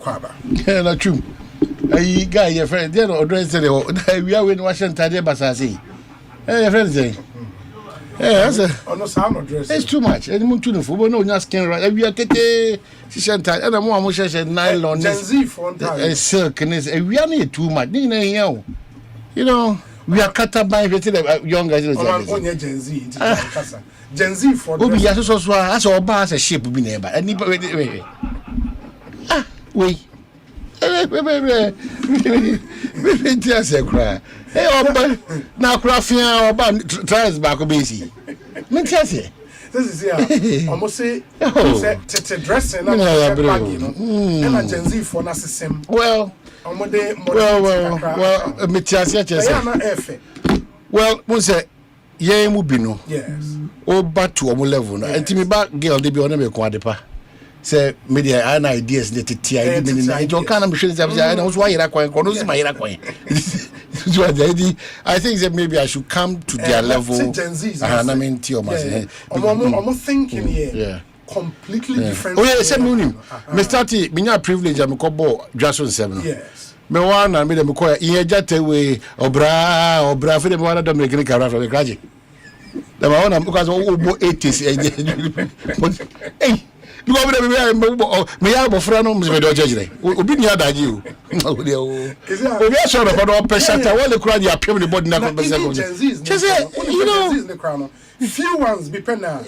Kwaba. Na true. Ayi guy your friend dey no dress dey we are when Washington dey basasi. Your friend say. That's no sound dress. It's too much. Any mun tunu fo no nya skin right. We are tete Washington. And mo am share nylon. Gen Z front time. Silk is we are not too much. You know, we are cut by the young guys. Only Gen Z. Gen Z for Obi ya so as oba as a ship be neighbor. Any wait. We just say cry. Hey, oba na crafia oba tries back obesi. Me tell say. This is here. Almost say dressing na bag, you know. And a Gen Z for asempafm. Well, me tell say. Well, we say ye mu bi no. Yes. Oba to omo level na. Enti me ba girl dey be on me kwa depa. Say media an ideas that tia me John can be sure I know why you're going to my I think that maybe I should come to their level. I'm thinking here completely different. Oh yeah, same morning. Me started me privilege am ko ball Jason 7. Yes. Me wan and me dem ko here jate we obra fe dem wan do me green car from the garage. Dem wan because obo 80s. Hey because me ya bofra no me do jejere obi ni adaji o obi a sure for no pressure what the crowd ya pem the body na ko you know few ones be penna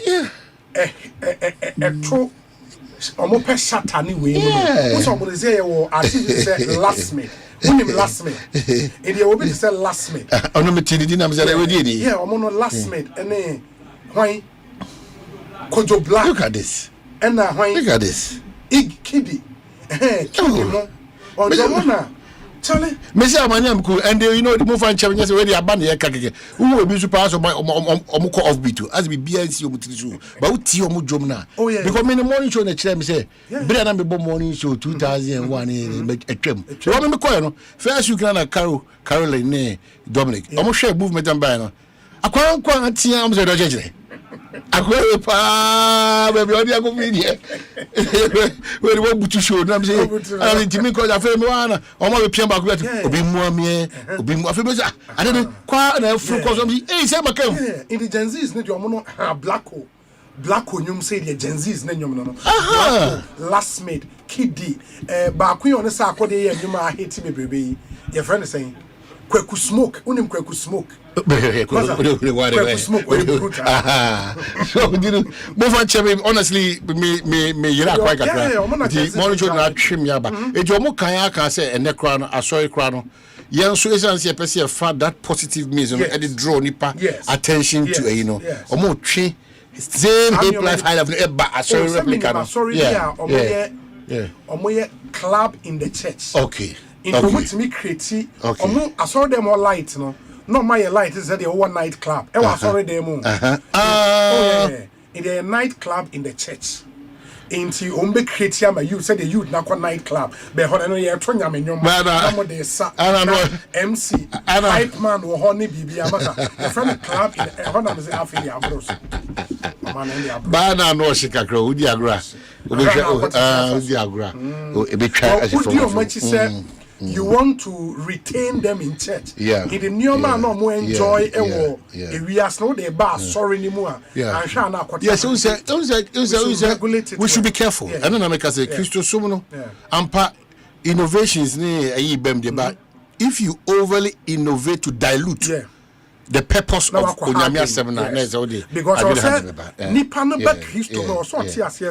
true omo pressure tani we no so mo say wo artist say last minute unim last minute e dey obi say last minute ono me tidi na me say we dey ni yeah omo no last minute ene hwan kojo black look at this. And look at this. Kiddy. Kiddy mo. On Jamona. Charlie. Messi Amanyam cool and you know the move and challenges already abandoned here kake. Who will be surpassed on my omuko off beat as be BNC omutirisu. But who ti omu jomna. Oh yeah. Because me the morning show na chere me say. Bre na me bo morning show 2001 etwem. So what me call no. First you can Caroline ne Dominic. Omo share movement and by no. Akwan atia am say do jejere. Akwe pa baby odi ago media we dey butu show na say I intimi ko da fe me wana o ma be pian ba ko obi mu amie obi mu afi be say ade de kwa na fru ko so say say makam in the Gen Z's ne de omo no black nyum say the Gen Z's ne nyum no last made kiddy ba ku yon say akode ye nyum a hate me brebe your friend saying Kweku smoke, unim kweku smoke. Kweku smoke. So honestly, me yira quite a monitor na trim yaba. Ejomo kaya can say a necron, a sorry crown. Yan so essence a found that positive means and draw nipa attention to you know. Omo tree same hip life high level a sorry replica. Sorry, omo club in the church. Okay. In me create I saw them all light no my light is the one night club I was sorry them in the night club in the church into ombe create am you said the youth na night club be ho no ye to nyame nyom mo de sa MC hype man wo ho ne bibia maka the friend club in ho na me say afili abros man in the abros ba na no shikakra udi agra udi agra e be try as you you want to retain them in church. In the new man no more enjoy we are no they bar sorry anymore. Yes, we should be careful. And then I make us say Christo Sumuno ampa innovations ne but if you overly innovate to dilute the purpose of Onyamia seminar because I said nipa no ba Christo no so tia say e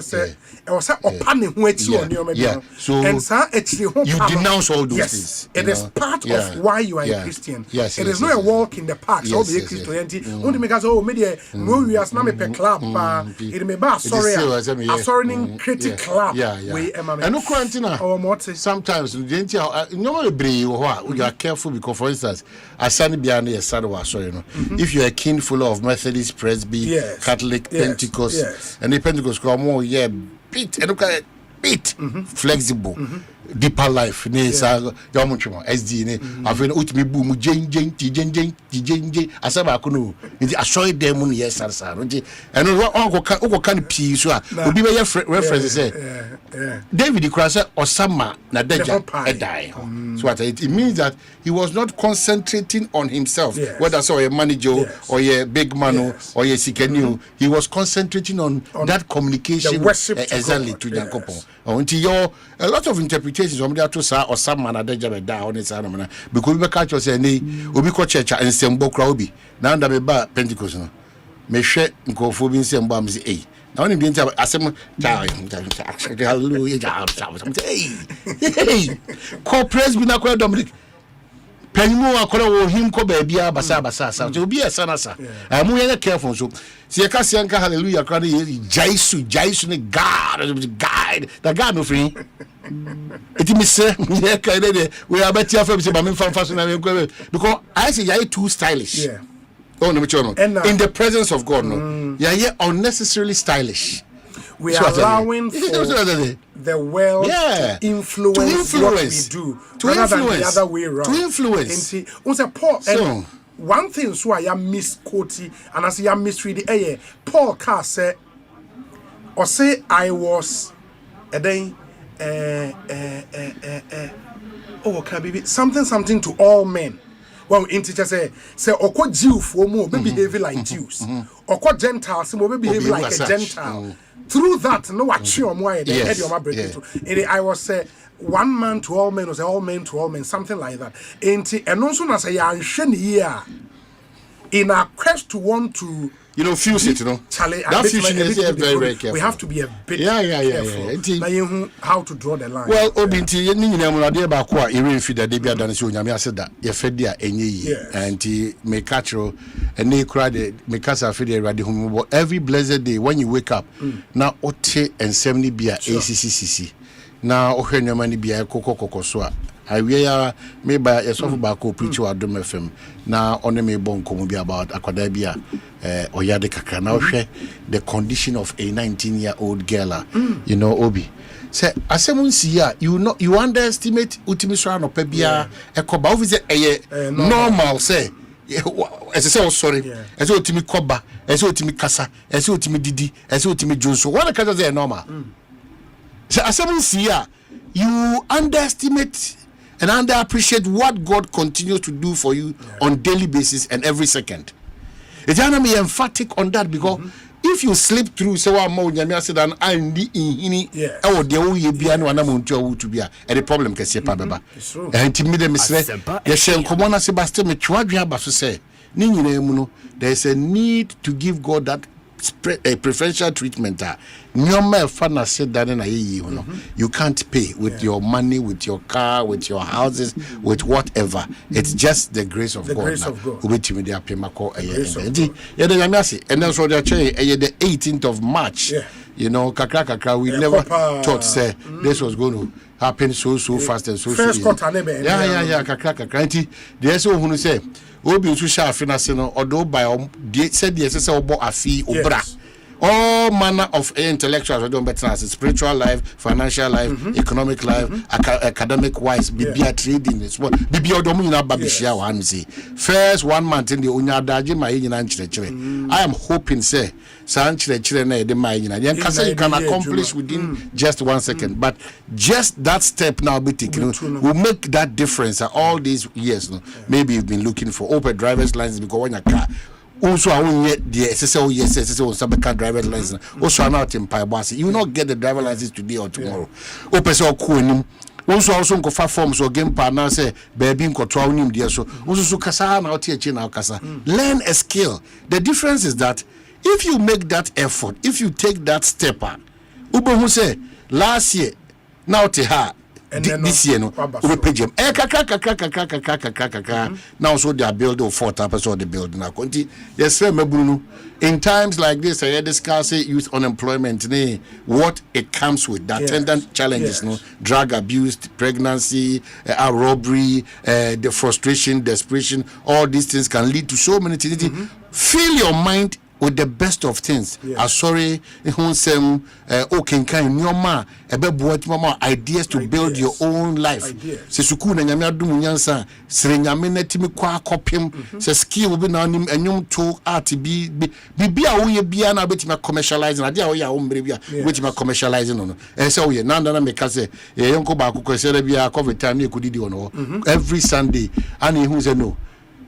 was say opane ho achi on your and sa achi ho you denounce all those things. It is part of why you are a Christian. It is not a walk in the park so be a Christian only make us media no we as na me pe club it me ba sorry critic club we and no quarantine sometimes normally you are careful because for instance asani bia na yesado wa sorry no if you are a kin full of Methodist, Presby, Catholic, Pentecost and the Pentecost come more bit flexible deeper life ne sa jamu twemo SD ne afei utimi bu mu jenjen asaba kono nti asoy dem no yes sarsa nti eno wo kan pii so a obi be reference say David Krasa Osama na deja die so it means that he was not concentrating on himself, whether so a manager or a big man or a sikenu. He was concentrating on that communication exactly to Jankopon. Until a lot of interpretations from there to say or some man at the die on his animal because we catch us any Ubiko Church and Sembo Crowby. Now that we buy Pentecost. Me share Nkofobin Sembo say, now in the interview, hallelujah, hey, call praise be not Dominic. Penimo akola wo him ko ba bia basa so obi esanasa amu ye careful so se ye ka se nka hallelujah kra ye jaisu ne God the God no free it me say ye ka dey we are better after say ba me fanfa so na me because I say you too stylish oh no me chono in the presence of God no you are unnecessarily stylish. We are allowing for the world to influence what we do, rather than the other way around. To influence. And Paul, and one thing so I am misquoting and as I am misreading, Paul can say, or say I was a day, oh, can be something to all men. Well, in teacher say oko Jew for more be behaving like Jews, oko Gentiles more be behaving like a Gentile. Through that, no action more. I was one man to all men, was all men to all men, something like that. And also as a young here in our quest to want to fuse it, that fusion is very, very careful. We have to be a bit careful. How to draw the line. Well, Obinti, every blessed day when you wake up, now Ote and 70 beer ACCCC. Now Ohenyamani beer Coco Soa. I wear maybe a soft backo preach to AsempFm. Now on me bon come be about Akwadabia or Yadekaka. Now share the condition of a 19-year-old girl. Obi. Say Asemun siya, you underestimate Utimisra no Pebia a coba visit normal say. As I say, sorry, as you Timi Koba, as you Timi Kasa, as you Timi Didi, as you Timi Joso. What a case is normal. So Asemun siya, you underestimate and underappreciate what God continues to do for you on daily basis and every second. It's gonna be emphatic on that because if you slip through, so I'm more than I said, and I need oh, the way be an one to be a problem can say, Pababa. And to me, the Miss yes, Commander Sebastian, say, there's a need to give God that preferential treatment. Said that you can't pay with your money, with your car, with your houses, with whatever. It's just the grace of God. Grace of God. And then so the 18th of March. Kakra, we never thought say this was going to happen so fast and so first easy. Kakra. There's so who say Obi to share finance although by said yes, obo afi obra. All manner of intellectuals are doing better as spiritual life, financial life, economic life, academic wise, BBA trading is what BBA domina babishia one say. First 1 month in the Unyadaji my I am hoping say Sanchile Chile de my you can accomplish within just 1 second. But just that step now be taken will make that difference all these years. Maybe you've been looking for open driver's license because when your car also I won't yet the SSO SSO driver's license. Also not in Pibasi. You will not get the driver license today or tomorrow. Open so cool. Also go far forms or game partner say baby ko nim dia so. Also kasa na otie na kasa. Learn a skill. The difference is that if you make that effort, if you take that step, Ubo who say last year now te ha this year no we pay them now so they are building 4th episode the building now yes in times like this I discuss youth unemployment what it comes with the attendant challenges drug abuse, pregnancy, robbery, the frustration, desperation, all these things can lead to so many things. Fill your mind with the best of things. Sorry, Honsem, Okenkan, Nyoma, Ebeboat Mama, ideas to build your own life. Sesukuna Yamadu Munyansa, Serenyamina Timikwa Copium, Seski will be named and young to art be a biana, which my commercializing, idea or your own baby, which my commercializing on. And so, yeah, Nanda Mekase, a young Kobaku, Serbia, cover time you could do every Sunday, and who's a no.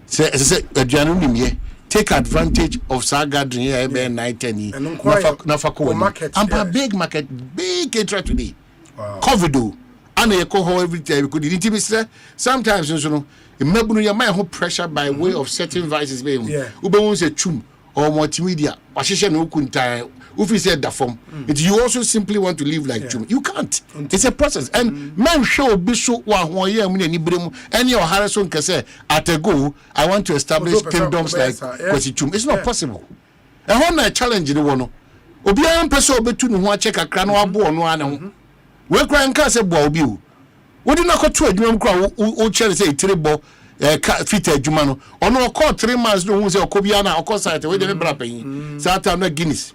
Say, a January. Take advantage of Saga Dream here, 910. Nafako market. And big market, big caterer today. COVID, and a coho every day. We could intimate. Sometimes, you know, you might have pressure by way of certain vices. Ube won't say chum or multimedia. Washisha no kunta. Ufi said that form. You also simply want to live like chum. You can't. It's a process. And man show bisu wa hoye mune ni bremu. Any or Harrison can say at a go, I want to establish kingdoms like Kwesi. It's not possible. And one I challenge the one. Obian person obetu no ho check akra no abo no ana ho. We kra nka se bo obi o. We di na ko to adwuma kra o chere say 3 bo fit adwuma no. Ono ko 3 months no hu say okobia na okosite we dey bra pan. Sata na Guinness.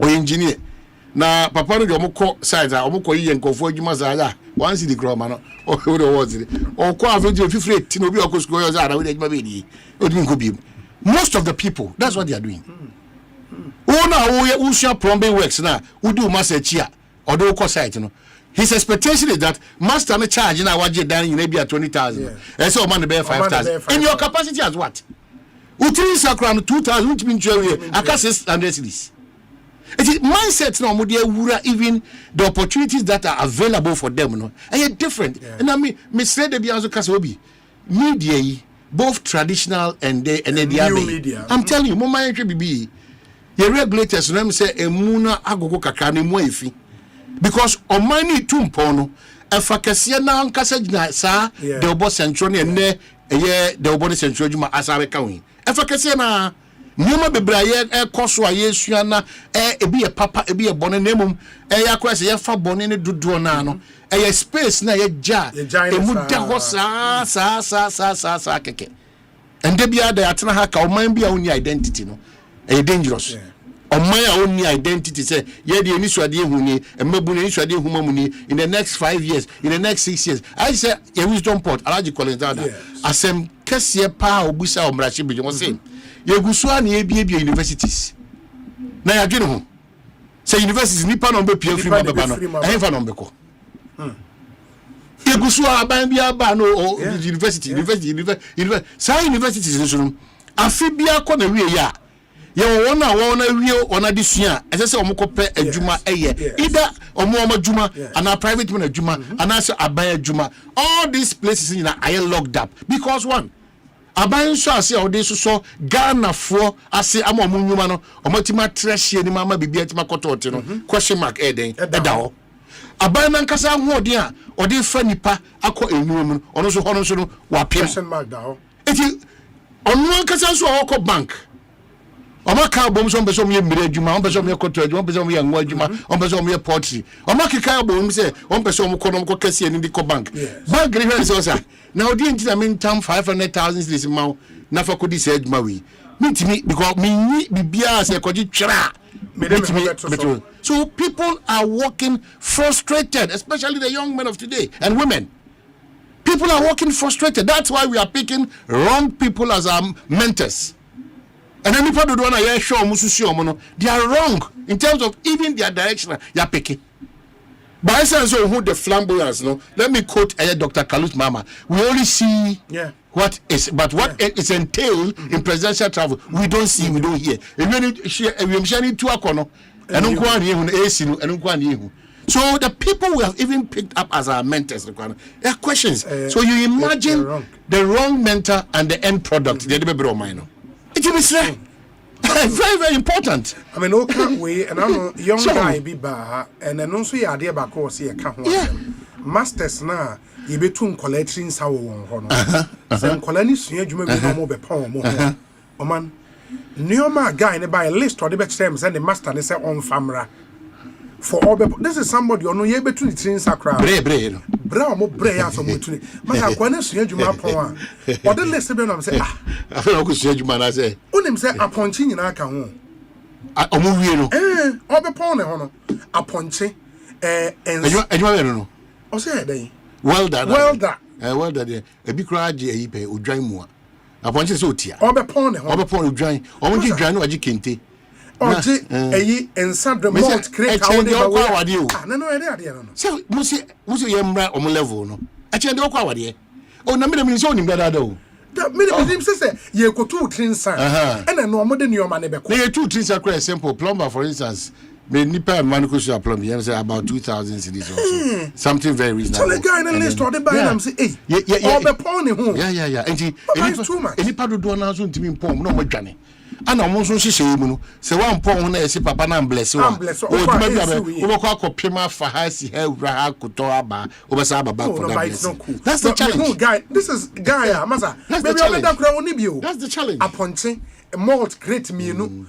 O engineer na papa no de omko site a omko yiye nkofo adwuma za ya once the groma no o de words o ko afeji ofifre ti no bi okosko yo za na we de adwuma be di o di nko bi. Most of the people, that's what they are doing. Who share plumbing works now, who do master chia or do site, you know. His expectation is that master no charge now what you done maybe at 20,000. And so man bear 5,000. In your capacity as what? Utili sakram 2,000 which means I can 600 cities. It is mindset now wura even the opportunities that are available for them, you know. And different. And I mean misread the biazo kasobi. Media both traditional and they new media. I'm telling you, mama be the regulators let me say emuna agogo kakra ne mu afi because on money too mpono efakese na nkasa gina sa the obo central ne the obo central juma asabe kan efakese na nyoma bebraye ekoso ayesua na ebi ye papa ebi ye bone nemum yakwa se ye fa bone ne dodo na no ye space na ye ja emu da ho sa keke and they be there atena ha ka o man bia oni identity no dangerous. On my own identity say ye the inisuade huni emabuni inisuade humamuni in the next 5 years, in the next 6 years. I say a wisdom port alaji kolenzada asem kese pa obusa omrachi bi won say ye gusua na ebie universities na ya dwene ho say universities nipa no be pia free mababa no ehfa no mbeko ye gusua aban bia ba no university say universities nso afibia ko na wie ya ye wona wie ona disua ese se omokope adwuma either omo adwuma and private man adwuma and as aban adwuma. All these places in are locked up because one aban so ase o dey so Ghana for ase amomo nwuma no omatima trashie ni mama bibia tima kotote no question mark eden edawo aban nan kasa hoden a o dey fa nipa akọ enwum no ono so hono so no wapem question mark dawo eti onu kasa so okọ bank Omaka bom so mbeso me mire adwuma ombeso me koto adwuma ombeso me yanwa adwuma ombeso me pottery omaka ka bom se ombeso mo kono mo kase ani di ko bank bank re say osa na odi enti na mentam 500,000 this maw na fa kodi say adwuma we mitimi because me bibia say koji twera mitimi. So people are working frustrated, especially the young men of today and women. People are working frustrated. That's why we are picking wrong people as our mentors. And then people don't want to show musu they are wrong in terms of even their direction they are picking. By sense of who the flamboyance, no. Let me quote Dr. Kalut Mama. We only see what is, but what is entailed in presidential travel, we don't see, we don't hear. So the people we have even picked up as our mentors, there are questions. So you imagine the wrong mentor and the end product. It is very, very important. I mean, okay, we and I'm a young guy be bar, and then also your idea about course here. Masters now, you be too collecting sour one. Some colonies, you may be more be poem. Oh man, Neoma guy in by a list or the best terms and the master and say on famra. For all people, this is somebody you know you between the trains are crowd. Bra mo bra so mo tuni. Ma ha kwana sua dwuma pon a. O de list be no say I feel like sua dwuma na say. Unim say aponchi nyina ka ho. Omuwie no. Obepon ne ho no. Aponche Ejuma no. O say dey. Well done. Well done. Ebi kura age eyi pe odwan mu a. Aponche se otia. Obepon ne ho. Obepon odwan. Omo gi dwan no agi kente. Oje eyi ensa the malt create how dey go awade o. Ah no ade no. So musi ye mra omo level no. Ache dey go awade. O na me so onim dada o. Da me dem say ye kotu trinsan. E na no omo de nioma ne be ko. Ye two trinsan quite simple plumber for instance. Me nipa man ko so plumber you say about 2000 cedis also. Something very reasonable. So the guy in the list or the buy am say hey. Or be pon ho. Yeah. Enti do na so ntimi pon no mo dwane. Ana mo so hihye mu no se wan pon ho na ese papa na bless wa. O duma bia be wo ko akopema fa ha si ha wura ha koto aba o be sa baba for that. That's the challenge. Guy, this is guy masa. Maybe I that crowd oni bi o. That's the challenge. Aponche malt great mienu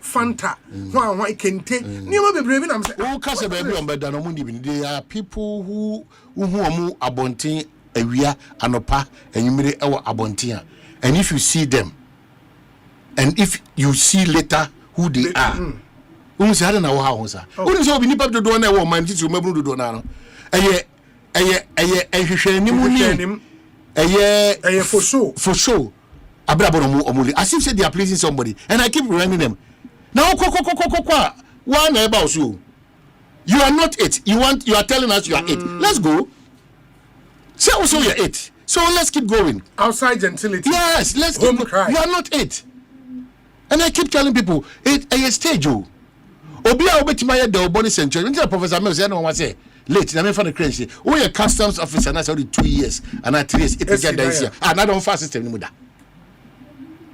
Fanta ho kente nioma bebrebe na say o ka se baby on beda no mu ni bi they are people who omu abonten awia anopa enyimire ewo abonten and if you see them and if you see later who they are say had na wo ha ho sa woni say obi nipa dodo na ewo man titi o mabunu dodo na no eye ehwehwe animu ni eye for sure Omuli, as if say they are pleasing somebody, and I keep reminding them. Now, one about you. You are not it. You are telling us you are it. Let's go. Say also you're it. So let's keep going. Outside gentility. Yes, let's keep going. You are not it. And I keep telling people, it a stage. Obia obetimaya de oboni century. Until Professor Mills, no one say. Late, I mean for the crazy. Oh, a customs officer, and that's only 2 years, and I 3 years. It is here. And I don't fast system anymore.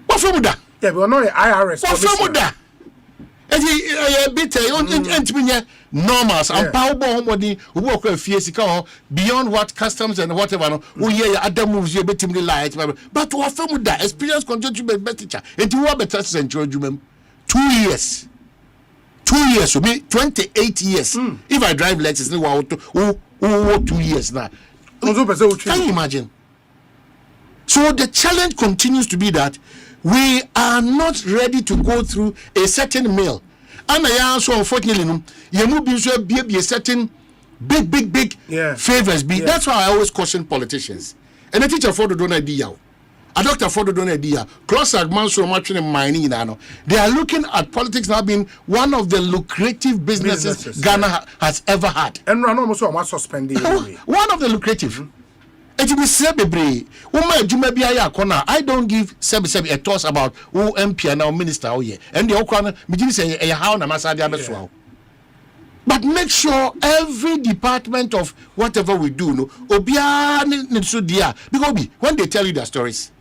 What from that? Yeah, but no IRS. What from that? And bit normals and power money work a few beyond what customs and whatever. Oh, yeah, other moves you bet him the light. But what from that? Experience continue to be better teacher. And you are better century. 2 years. 2 years. So me 28 years. If I drive Lexus, 2 years now. Can you imagine? So the challenge continues to be that we are not ready to go through a certain meal. And I also, unfortunately, you move to be a certain big favors. That's why I always caution politicians. And a teacher for the donor idea, a doctor for the donor idea, cross segments so much in mining. They are looking at politics now being one of the lucrative businesses Ghana has ever had. And run almost almost suspended. One of the lucrative. It will be sebebre. I don't give sebi a toss about who MP and our minister. Oh yeah, and the okwana me say how na masadi abeswa. But make sure every department of whatever we do, no, obia so dia because when they tell you their stories,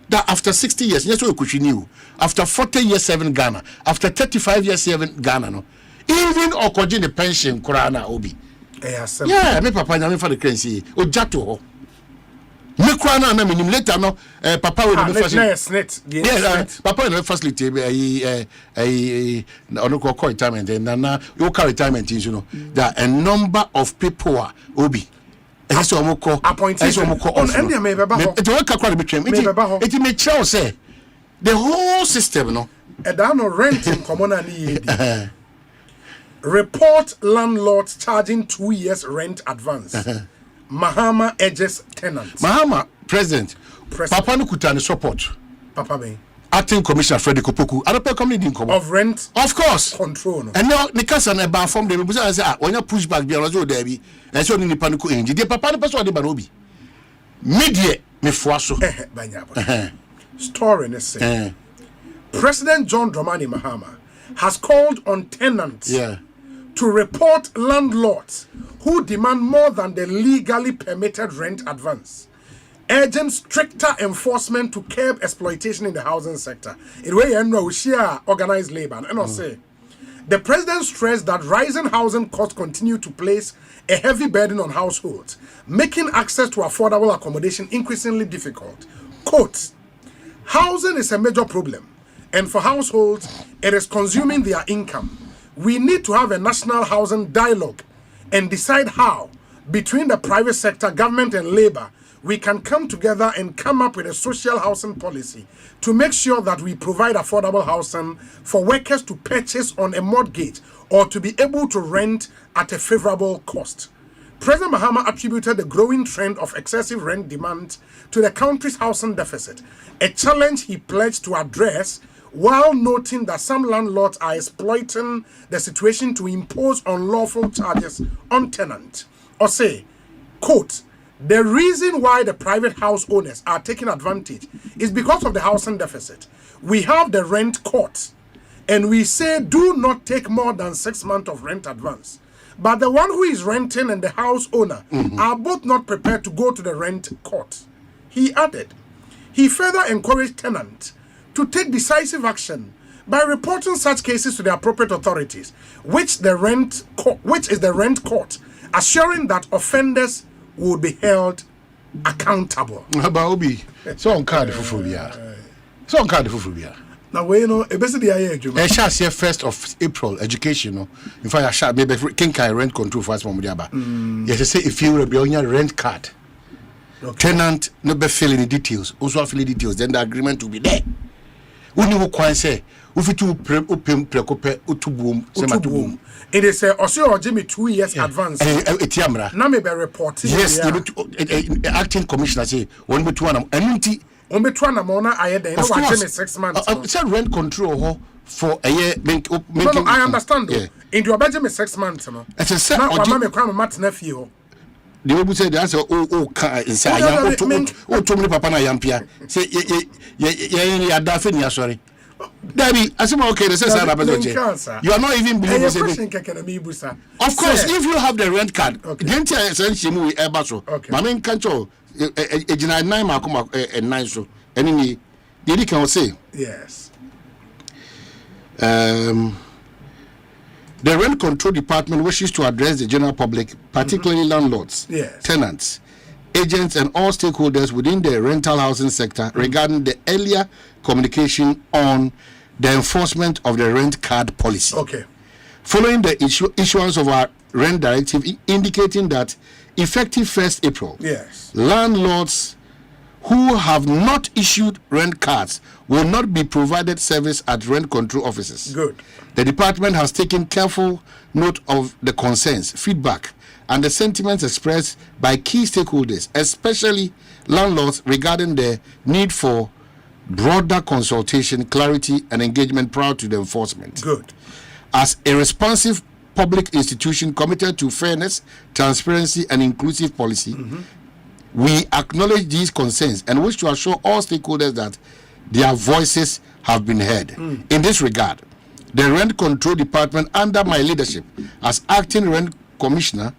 that after 60 years, yes, we knew after 40 years 7 Ghana, after 35 years 7 Ghana, no, even okoji the pension kurana obi. Yeah, me papa na me for the currency ojato. Me kwana na minim later no papa we the first yes papa we the first on call retirement and na you call retirement you know there are a number of people are obi eso mo ko appointed eso mo ko on and me beba ho it work kwa between it may tell say the whole system no e da no rent in common na ye report landlords charging 2 years rent advance. Mahama edges tenants. Mahama president. Papa no kutani support. Papa be. Acting Commissioner Freddy Kopoku. I don't pay community income. Of rent. Of course. Control. No. And now the case and about from them. Because I say when you push back beyond also there be. And so ni panico inji. The papa the person de banobi. Media me fuaso. Story is saying. President John Dramani Mahama has called on tenants. Yeah. To report landlords who demand more than the legally permitted rent advance, urging stricter enforcement to curb exploitation in the housing sector. In way we share organized labor, and I'll say the president stressed that rising housing costs continue to place a heavy burden on households, making access to affordable accommodation increasingly difficult. Quote, housing is a major problem, and for households, it is consuming their income. We need to have a national housing dialogue and decide how, between the private sector, government, and labor, we can come together and come up with a social housing policy to make sure that we provide affordable housing for workers to purchase on a mortgage or to be able to rent at a favorable cost. President Mahama attributed the growing trend of excessive rent demand to the country's housing deficit, a challenge he pledged to address, while noting that some landlords are exploiting the situation to impose unlawful charges on tenants. Or say, quote, the reason why the private house owners are taking advantage is because of the housing deficit. We have the rent court, and we say do not take more than 6 months of rent advance. But the one who is renting and the house owner are both not prepared to go to the rent court. He added, he further encouraged tenants to take decisive action by reporting such cases to the appropriate authorities, which is the rent court, assuring that offenders will be held accountable. Obi, so on card for phobia. So on card for phobia. Now we know basically I hear 1st of April education. In fact, I shall maybe kinkai rent control for us from Mudiaba. Yes, say if you be on your rent card. Tenant no be filling the details. Also fill the details, then the agreement will be there. Uni wo kwan say ufitu upem prekope utubum. It is also Jimmy 2 years advance. Etiamra. Na me be reporting. Yes, acting commissioner say one be 2 and empty. On be 2 and mona aye dey. No wa 6 months. Say rent control for a year make. No, I understand. In your budget me 6 months no. Now wa me kwa mat na fie ho. The people say that's car inside to me papa na yampia say ye dafe ni sorry Daddy, asema okay the sense you are not even believing say of course if you have the rent card then say we eba so mama nkancho ejina 9 makoma 9 so eni dey can say yes. The Rent Control Department wishes to address the general public, particularly landlords, tenants, agents, and all stakeholders within the rental housing sector regarding the earlier communication on the enforcement of the rent card policy. Following the issuance of our rent directive indicating that effective 1st April, landlords who have not issued rent cards will not be provided service at rent control offices. Good. The department has taken careful note of the concerns, feedback, and the sentiments expressed by key stakeholders, especially landlords, regarding the need for broader consultation, clarity, and engagement prior to the enforcement. Good. As a responsive public institution committed to fairness, transparency, and inclusive policy, we acknowledge these concerns and wish to assure all stakeholders that their voices have been heard. In this regard, the Rent Control Department, under my leadership as Acting Rent Commissioner,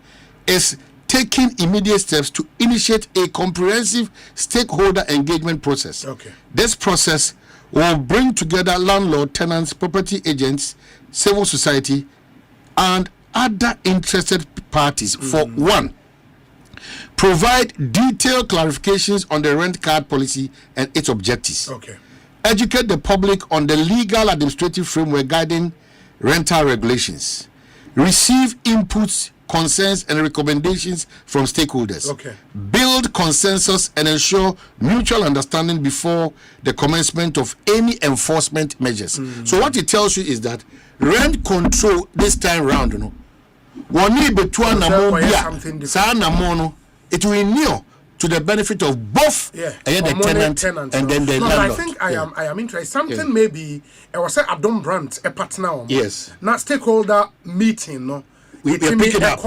is taking immediate steps to initiate a comprehensive stakeholder engagement process. This process will bring together landlord, tenants, property agents, civil society, and other interested parties for one, provide detailed clarifications on the rent card policy and its objectives. Educate the public on the legal administrative framework guiding rental regulations. Receive inputs, concerns, and recommendations from stakeholders. Build consensus and ensure mutual understanding before the commencement of any enforcement measures. So what it tells you is that rent control this time round, you know, it will inure to the benefit of both the tenant and then the landlord. I think I am interested. Something maybe I was say Adom Brandt a partner. Not stakeholder meeting. No. We pick it up.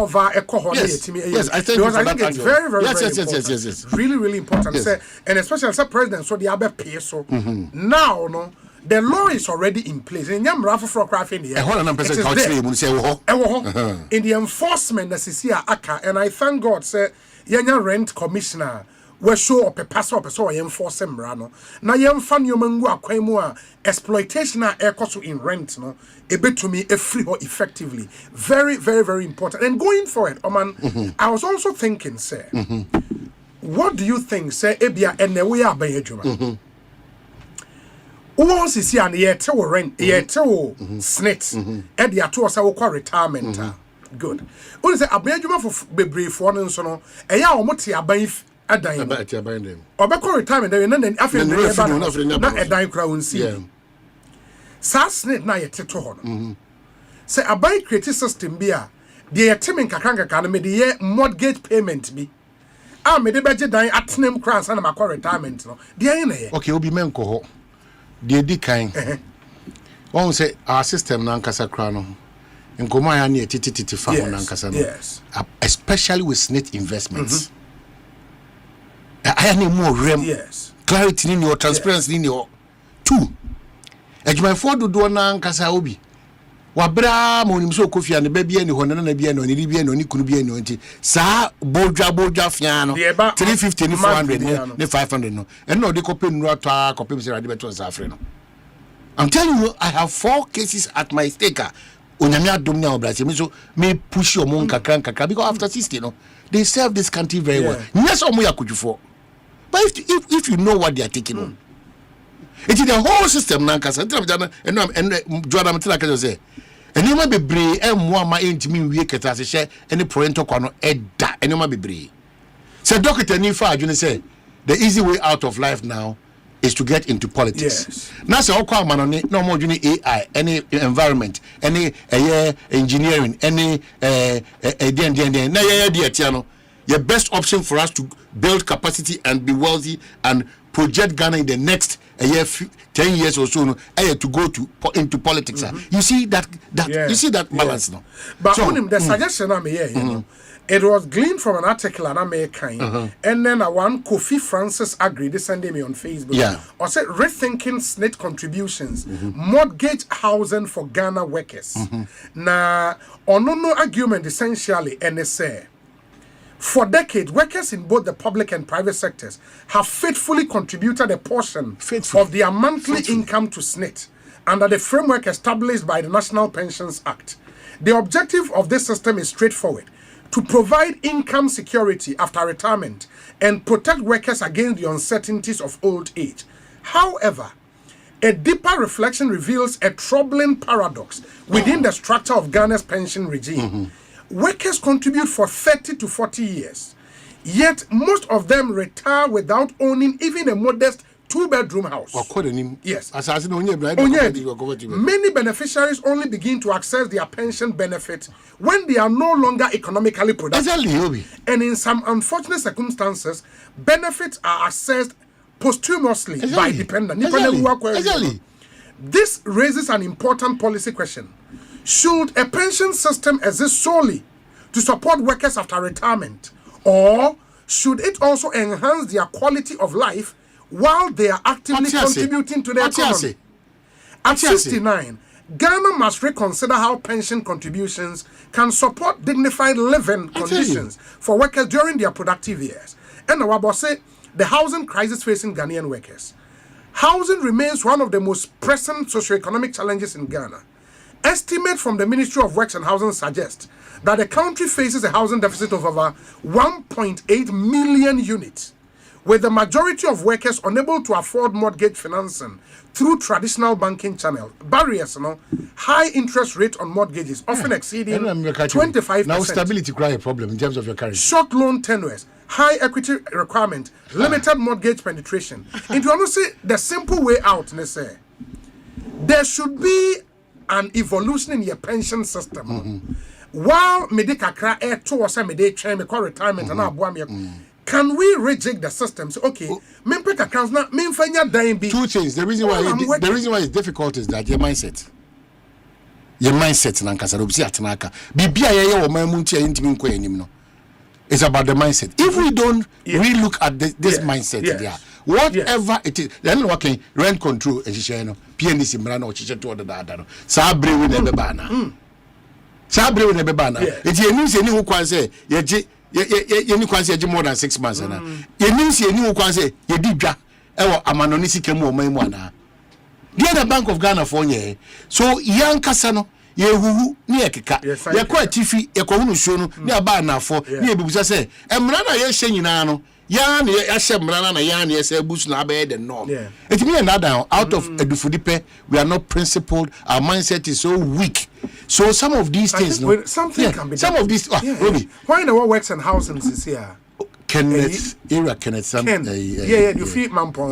Yes, I think it's very, very, very important. Really, really important. And especially as a president, so the other pay so now, no. The law is already in place. In the enforcement, and I thank God, say, Yanya Rent Commissioner, we show up a pass up so I enforce him, Rano. Now, young fan, you mango, a exploitation in rent, no, a bit to me, a free or effectively. Very, very, very important. And going for it, Oman, I was also thinking, sir, what do you think, sir, Ebia and the way are by Juma? Once is here and yet rent, yet snit, and the two are retirement. Good. Only say a benjamin for be brief one and so no. A ya almost a baif adan about them. Obeko retirement there na afei na edan kura wonsi SNIT na yeteto ho no say aban create system bi a de yetemen kakranka na me de mortgage payment bi me de beje dan atenem kura ansa na makọ retirement no de yen na ye okay obi menko ho de di kan won say our system na nkasa kura no nkoma ya na tititi fa ho na nkasa no especially with SNIT investments I am more rem clarity in your transparency in your two ejuma for do na nkasa obi wabra mo nim so kofi an ba bia ni ho na bia no ni bia no ni kunu bia no nti sa bodwa fia no 350 ni 400 ni 500 no and no de kope nu atwa kope se rade beto sa afre no I'm telling you I have 4 cases at my stake onyame adom na obrase me so me push your mon kakran because after 60 no they serve this country very well yes omo yakudufo. But if you know what they are taking on, it is the whole system. Nankasa, and Jordan Matilaka say, and you might be brave, and more my intimate week at as a share any parental corner, edda, and you might be brave. So, Doctor Nifa, you say, the easy way out of life now is to get into politics. Now, so all man no more doing AI, any environment, any engineering, any your best option for us to build capacity and be wealthy and project Ghana in the next 10 years or so to go into politics. You see that you see that balance now. But so, the suggestion I'm here, you know, it was gleaned from an article and I made and then one Kofi Francis agreed this sending me on Facebook. Or said rethinking SNIT contributions, mortgage housing for Ghana workers. Now, no argument essentially NSA. For decades, workers in both the public and private sectors have faithfully contributed a portion of their monthly income to SNIT under the framework established by the National Pensions Act. The objective of this system is straightforward: to provide income security after retirement and protect workers against the uncertainties of old age. However, a deeper reflection reveals a troubling paradox within the structure of Ghana's pension regime. Workers contribute for 30 to 40 years, yet most of them retire without owning even a modest 2-bedroom house. Yes. Many beneficiaries only begin to access their pension benefit when they are no longer economically productive. And in some unfortunate circumstances, benefits are accessed posthumously by dependents. This raises an important policy question. Should a pension system exist solely to support workers after retirement, or should it also enhance their quality of life while they are actively contributing to the economy? At 69, Ghana must reconsider how pension contributions can support dignified living conditions for workers during their productive years. And Awabo said, the housing crisis facing Ghanaian workers. Housing remains one of the most pressing socioeconomic challenges in Ghana. Estimates from the Ministry of Works and Housing suggest that the country faces a housing deficit of over 1.8 million units, with the majority of workers unable to afford mortgage financing through traditional banking channels. Barriers, high interest rate on mortgages, often exceeding 25%. Now stability cry a problem in terms of your currency. Short loan tenures, high equity requirement, limited mortgage penetration. If you want to say the simple way out, there should be an evolution in your pension system. While Medicare to us retirement and can we reject the system? So, okay, two things. The reason why it's difficult is that your mindset. Your mindset it's about the mindset. If we don't relook at this mindset there, whatever it is, then working rent control and PNDC Mrano or Chicha to the Sabre with the Bebana. Sabre with the Bebana. It's a news any who can say, you can say more than 6 months. You news any who can say, you did a manonisi came more Maimwana. The other Bank of Ghana for ye. So young Casano. Yehu ni ekeka ye kwa tifi ye kwa hunu shono ni aba na afo ni ebubusa se emra na ye hye nyina no ya na ye hye mra na ya na ye se busu na aba the norm it mean that down out of edufudipe we are not principled, our mindset is so weak. So some of these things something can be done. Some of these Why the Works and Housing is here Kenneth you feel mampon.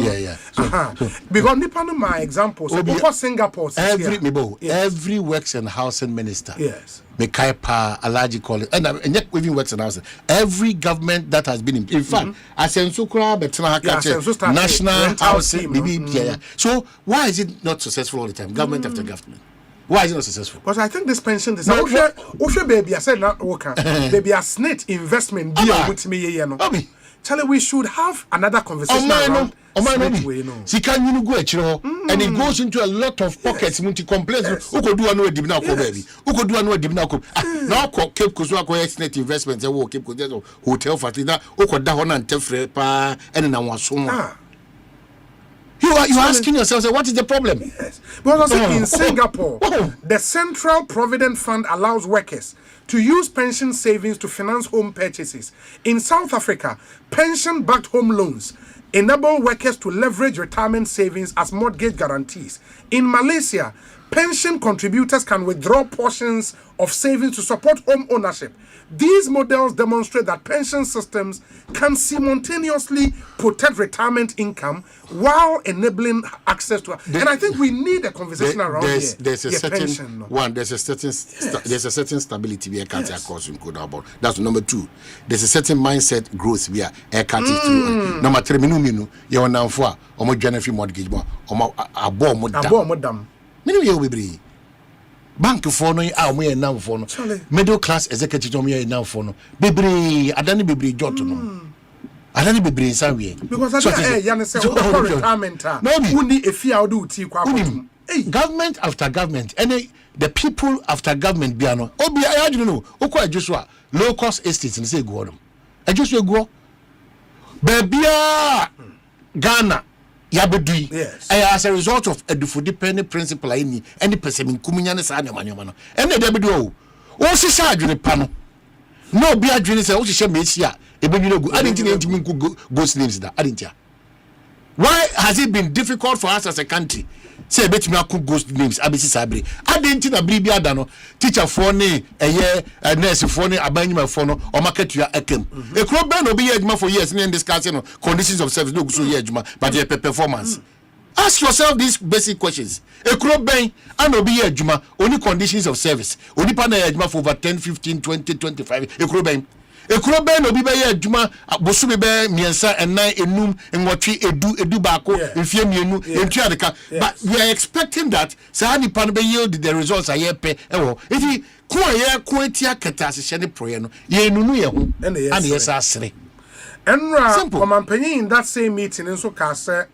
Because nipa no my examples for Singapore every works and housing minister. Yes. Mekaipa Alaji call it, and yet even works and housing. Every government that has been in fact, Asensukra Betna national housing. So why is it not successful all the time? Government after government. Why is it not successful? Because I think this pension is baby. I said not working. Baby, a snake investment deal with me. Charlie, we should have another conversation around. She can go and it goes into a lot of pockets. Multi complaints. Who could do another dibna baby? Who could do another dibna? Now, Cape Kuswa snake investments. I will keep hotel fatina. Who could down and tefre pa and now was so. You are asking yourself, what is the problem? Yes. Because in Singapore, the Central Provident Fund allows workers to use pension savings to finance home purchases. In South Africa, pension-backed home loans enable workers to leverage retirement savings as mortgage guarantees. In Malaysia, pension contributors can withdraw portions of savings to support home ownership. These models demonstrate that pension systems can simultaneously protect retirement income while enabling access to. And I think we need a conversation around there's a certain pension, there's a certain stability we are cutting across in Kodabon. That's number two. There's a certain mindset growth we are cutting through. Number three, you are now for Jennifer mortgage abom. Bank for no we now for no middle class executive we now for no bebre adani bebre joto no adani bebre sanwe because retirement uni efia odu ti kwa government after government and the people after government biano obi I don't know okwa adwoso low cost estates say go on adwoso go babia Ghana Yabedui. Yes. As a result of a dependent principle, any person in Kumian is animal. And the Debedo. What's the side in the panel? No, be a dream is also shame here. I didn't ghost names that, I didn't. Why has it been difficult for us as a country? Say bet me cook ghost names abisi sabri adenti na bri bia da no teacher for ne nurse for ne abanima for no o market ya ekem e kro ben no be adwuma for years ne discussing no conditions of service no go so ye adwuma but your performance. Ask yourself these basic questions. E kro ben and no be adwuma only conditions of service only pa na adwuma for over 10 15 20 25 e kro ben no be be adwuma bosu be miensa enan enum enwotwe edu baako enfie mienu entu adeka but we are expecting that sani pan be yield the results aye pe ewo if ko ye ko etia keta se ne proye no ye nunu ye ho and yes asere enra komampanyin in that same meeting nso ka say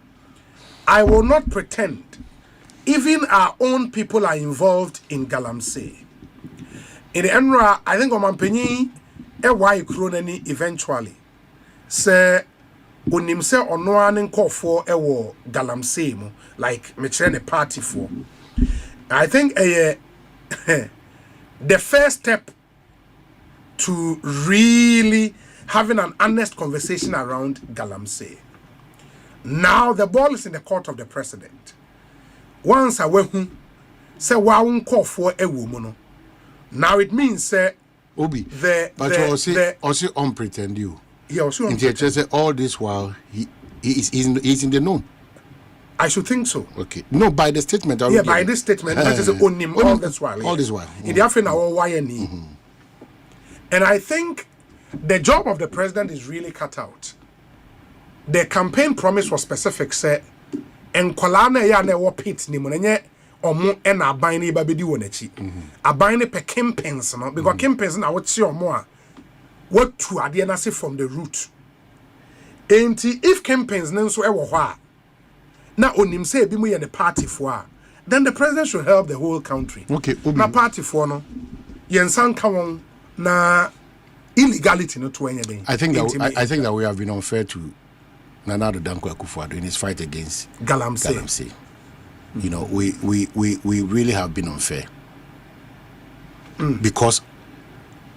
I will not pretend even our own people are involved in Galamsey in enra I think komampanyin why cronany eventually say onim say ono an nkofo ewo Galamsey mu like me chere ne party for I think the first step to really having an honest conversation around Galamsey. Now the ball is in the court of the president. Once I went say wa nkofo ewo mu no now it means say Obi, but also unpretend you. Yeah, also unpretend. All this while he's in the known. I should think so. Okay. No, by the statement. By this statement, that is on him all this while. All this while. In the afternoon, our YNE. And I think the job of the president is really cut out. The campaign promise was specific. Say, and Kolana ya ne wo pit ni monenye. Omo e na aban ne ba bedi wo nachi aban ne pe campaigns no because campaigns na what see omo a what to ade na say from the root enti if campaigns ne so e wo ho a na onim say bi mu ye ne party for a then the president should help the whole country. Okay, na party for no yensan ka won na illegality no to anything. I think that we have been unfair to Nana Danko Akufo-Addo in his fight against Galamsey. You know, we really have been unfair because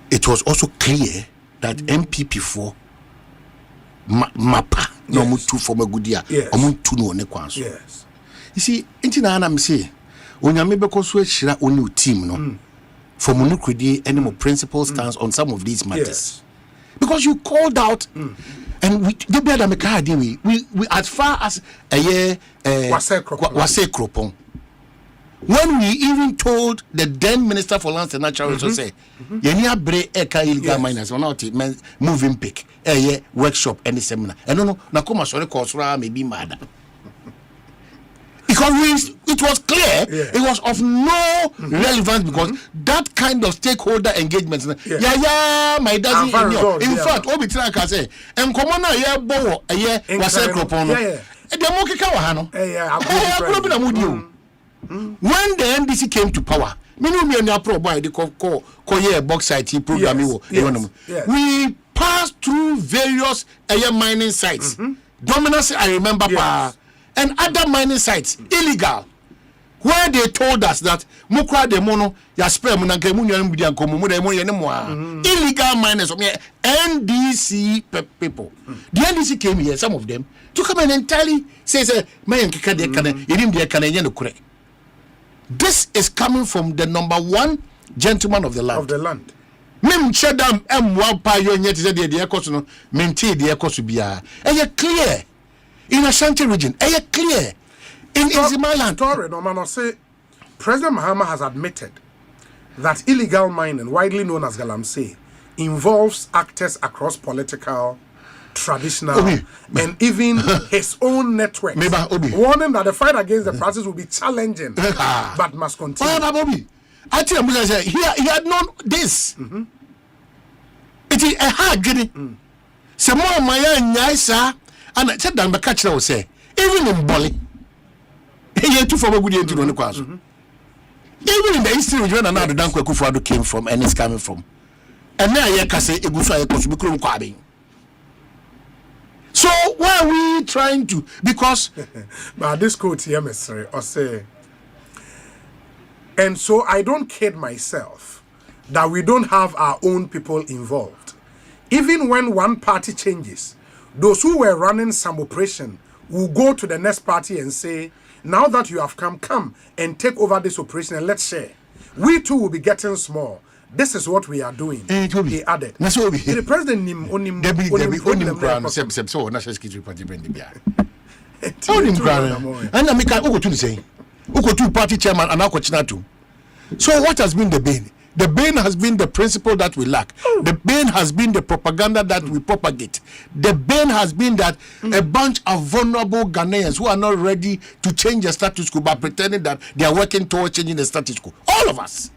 it was also clear that MPP4 mapa no mutu for magudia omuntu no ne kwanso. Yes. You see, intina na me say onyame be koso ahira oni team no for monokredi any more principal stance on some of these matters. Because you called out And the better make a we as far as a year was kropon. When we even told the then Minister for Lands and Natural Resources, Yenia Bre Eka illegal miners on out moving pick, a workshop and seminar. And no, Nakoma sorry, Kosra may be mad. Because it was clear, it was of no relevance because that kind of stakeholder engagement. My daddy, in fact, Obi Traka say, and Commander, Bow, a year was a cropon. The Mokika Wahano, when the NDC came to power, bauxite program, we passed through various mining sites. Dominance, I remember, and other mining sites, illegal, where they told us that Mukra de Mono, Yasper illegal miners of NDC people. The NDC came here, some of them, to come and entirely say, this is coming from the number one gentleman of the land. Mem chedam M1 yo nyet ze de ekoso no maintain de ekoso bia. Clear in Ashanti region. Clear in Izimaland. Story no man say President Mahama has admitted that illegal mining, widely known as galamsey, involves actors across political, traditional, and even his own network, warning that the fight against the practice will be challenging but must continue. I tell you, he had known this. It is a hard journey. Some more my nyasa, and I said that the catcher will say, even in Bali, he too for a good year to run the class. Even in the history of another Danko Kufado came from and is coming from. And now I can say it was a possible quabbing. So why are we trying to? Because but this quote here, Mr. or say, and so I don't kid myself that we don't have our own people involved. Even when one party changes, those who were running some operation will go to the next party and say, now that you have come and take over this operation and let's share. We too will be getting small. This is what we are doing. He added. The president Nim so national security party bring the bia. And I go to say, go to party chairman and Akochina. So what has been the bane? The bane has been the principle that we lack. The bane has been the propaganda that we propagate. The bane has been that a bunch of vulnerable Ghanaians who are not ready to change the status quo by pretending that they are working towards changing the status quo. All of us.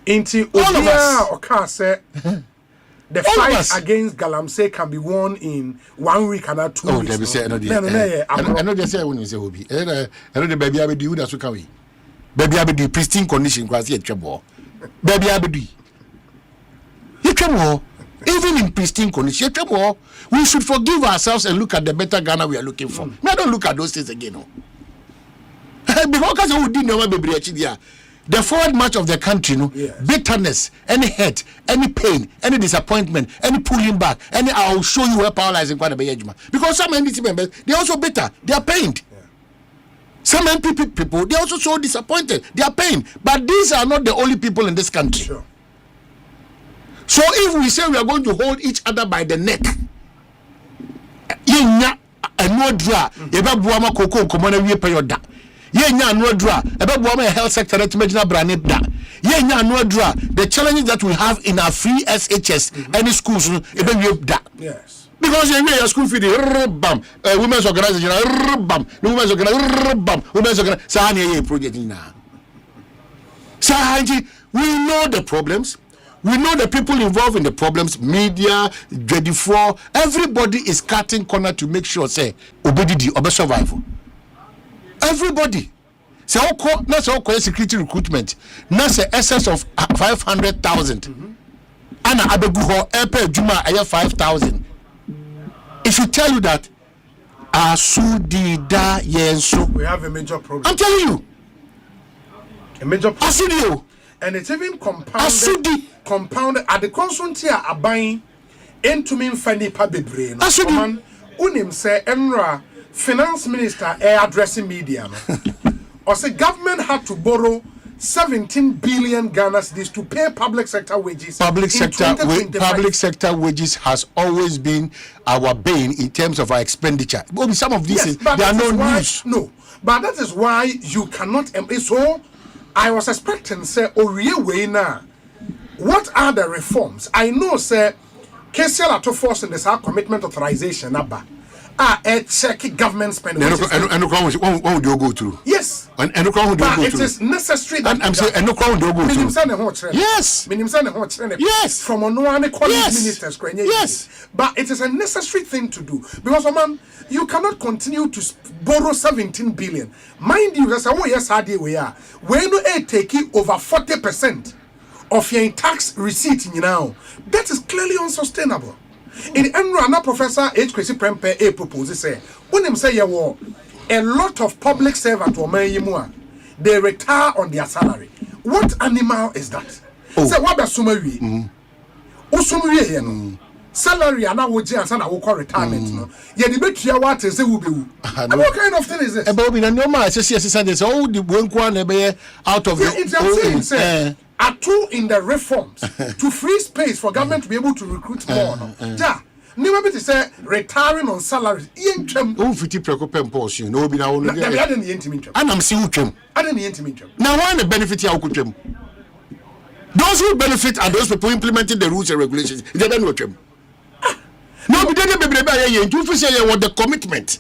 Into all of us. The fight against galamsey can be won in 1 week and 2 weeks. They be say I know they say when you say Obi. I know the baby abi do that so can we. Baby abi pristine condition kwase e twebo. Baby abi you twebo. Even in pristine condition twebo. We should forgive ourselves and look at the better Ghana we are looking for. Me don't look at those things again no. Because we did no baby achi dia. The forward march of the country, bitterness, any hurt, any pain, any disappointment, any pulling back, any I'll show you where power lies in Kwanabeyajima. Because some NDC members, they're also bitter, they are pained. Some NPP people, they're also so disappointed, they are pained. But these are not the only people in this country. Sure. So if we say we are going to hold each other by the neck, the health sector the challenges that we have in our free SHS any schools yes because your school fee women's organization women's organization project we know the problems. We know the people involved in the problems, media, J4, everybody is cutting corner to make sure say obedidi obe survival. Everybody. So that's all security recruitment. That's an excess of 500,000. Anna abeguho epe juma aya 5,000. If you tell you that asudida yenso, we have a major problem. I'm telling you. A major problem. Asudio. And it's even compounded at the consultia abine into me fani pabebre. Asudio. Unim say Emra finance minister addressing media. Or say government had to borrow 17 billion Ghana cedis to pay public sector wages. Public sector wages has always been our bane in terms of our expenditure. But some of these they are no news. No, but that is why you cannot. So I was expecting, say, what are the reforms? I know, say, KCL to force in this commitment authorization number. Check government spending. And what do you go through? Yes. And it is necessary that I'm saying, and go through. Yes. Yes. From one college ministers. Yes. But it is a necessary thing to do because, man, you cannot continue to borrow 17 billion. Mind you, that's how yes, we are. When you take over 40% of your tax receipt, that is clearly unsustainable. In Enrana Professor H. Kwesi Prempeh A proposes say, when him say a lot of public servants or they retire on their salary. What animal is that? Say what about Sumari? Usumari salary and now would and son call retirement. No, yeah, the bet you what is what kind of thing is this? About no man, says all the one out of it. Are two in the reforms to free space for government to be able to recruit more. Ja, never be to say retiring on salaries. Oh, 50 preoccupied portion. No, be now. And I'm seeing him. I didn't intimate him. Now, why the benefit you could him? Those who benefit are those people implementing the rules and regulations. They don't know him. No, but then what the commitment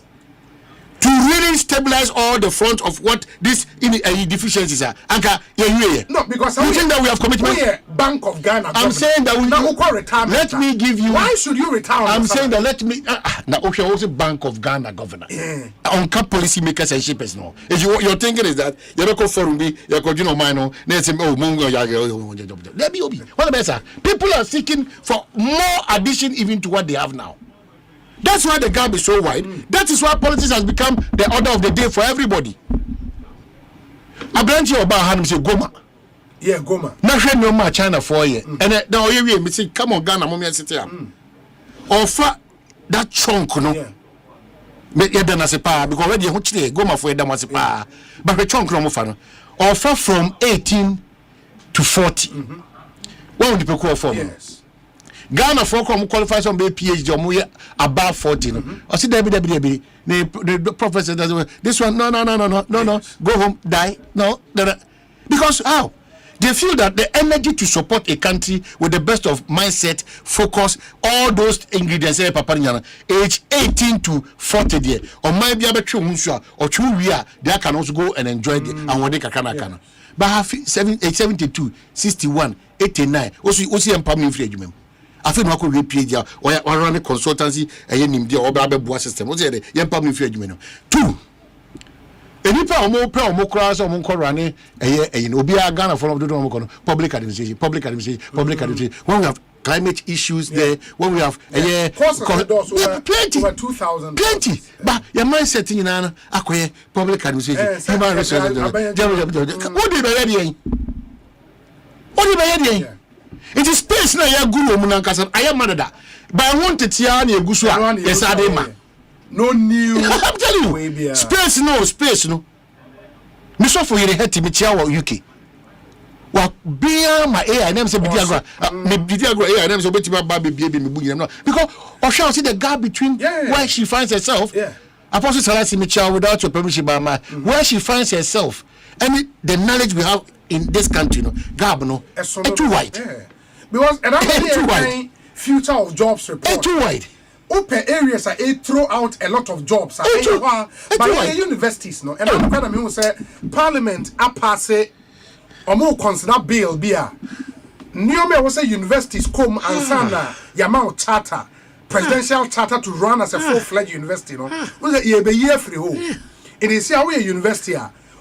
to really stabilize all the front of what these deficiencies are. No, because you think that we have commitment. Bank of Ghana. I'm saying that we now call retirement. Let me give you. Why should you retire? I'm saying that let me. Now, okay, also Bank of Ghana governor. On cap policy makers and shippers. No, if you're thinking is that you're not forum be you're going minor. Let's say mungo. Let me be. What the best? People are seeking for more addition even to what they have now. That's why the gap is so wide. That is why politics has become the order of the day for everybody. Abranchi Oba Hanum say Goma. Yeah, Goma. Now no more China for you. And now we say, come on, Ghana, mommy, sit here. Offer that chunk, no. Make your dana sepa because already Goma for them was sepa. But the chunk no more. Offer from 18 to 40. What would you call for? Yes. Ghana for qualify some PhD or above 40. I see the professor does this one. No. Go home, die. No. Because how? They feel that the energy to support a country with the best of mindset, focus, all those ingredients, age 18 to 40 there. Or might be able to or 2 years, they can also go and enjoy the and what they can. But have 72, 61, 89, also empowerment free. I feel no could PhD or run a consultancy and or Bible system. What's it? Empowerment free. 2. Enipa omo pra omo kra so omo nkorane obi Ghana for the public administration when we have climate issues there when we have plenty over 2,000 plenty but your mindset in akoye public administration human resources what do you buy it is space na ya guru omo nankasa I am mad but I want to tia na egusu a yes adema. No new. I'm telling you. Space no. Me so for you hate me chia UK. Wa bia my AI name say bidiagra. Me bidiagra AI name say betima ba bebie me bunyam no. Because or shall see the gap between where she finds herself. Apostle Salasi me chia without your permission by my where she finds herself and the knowledge we have in this country no. Gap no. It's too wide. Because another future of jobs report. It's too wide. Open areas are throw out a lot of jobs. But the universities, no, and I'm kind of say Parliament a pass or more consider bill beer. Neome was say universities come and sana Yamau charter, presidential charter to run as a full-fledged university. No, was a year free home. It is here we a university.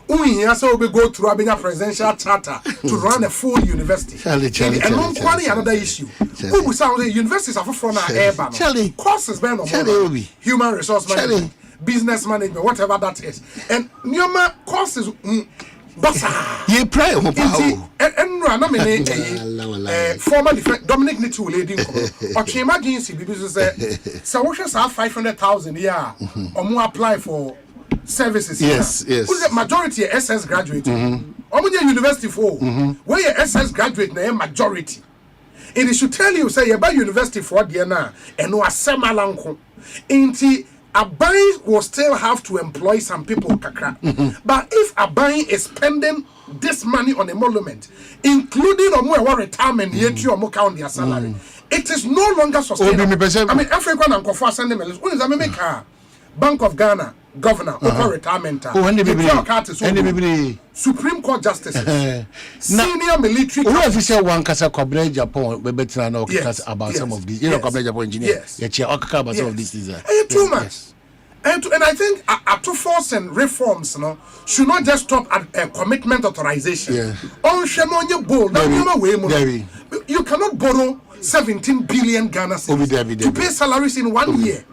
We also go through a presidential charter to run a full university. And one quality another issue. Who sound universities are from our air courses ban on human resource management, business management, whatever that is. And Nyoma courses basa. Ye pray and run former defense Dominic Nitu lady or Chema Ginsi because so what has 500,000 year or more apply for services. Yes. Who's the majority SS graduate? omunye university for where your SS graduate na majority. And it should tell you say you buy university for there na eno asem alanko. Inti Abai will still have to employ some people kakra. But if Abai is spending this money on emolument, including omo retirement yet you omo count their salary, it is no longer sustainable. I mean, African and Kofa send them a Bank of Ghana governor over retirement. Supreme Court justices, senior military officer one kasa Kwabena Japan we better know about some of these. You know Kwabena Japan engineer. About some of these things. Too much. And I think to force and reforms, should not just stop at commitment authorization. You cannot borrow 17 billion Ghana cedis to pay salaries in 1 year.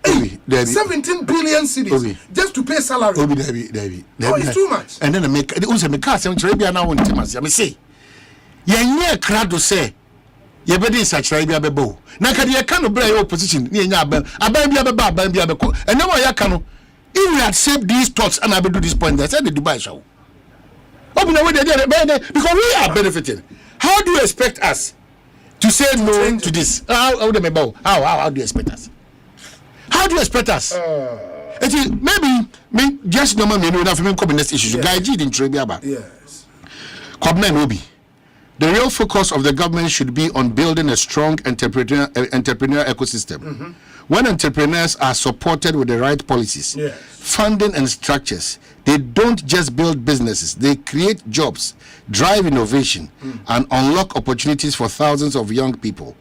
17 billion cedis just to pay salary. It's too much. And then I make now on Timas. I say, yeah, crowd to say, you better such Arabia Bebo. Nakadia cannot break your position near Yabel, and now I cannot. If we accept these thoughts and I will do this point, I said the Dubai show. Open away because we are benefiting. How do you expect us to say no to this? How do you expect us? How do you expect us? It is maybe just no man enough for me come next issue. Guy G didn't trade about. Yes. Kwabena Obi. The real focus of the government should be on building a strong entrepreneur ecosystem. When entrepreneurs are supported with the right policies, funding and structures, they don't just build businesses, they create jobs, drive innovation, and unlock opportunities for thousands of young people.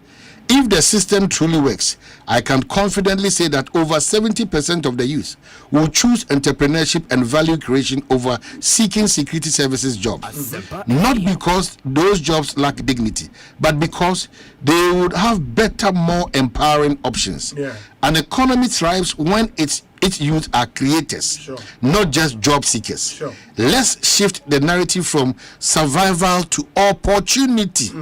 If the system truly works, I can confidently say that over 70% of the youth will choose entrepreneurship and value creation over seeking security services jobs. Not because those jobs lack dignity, but because they would have better, more empowering options. An economy thrives when its youth are creators, not just job seekers. Let's shift the narrative from survival to opportunity,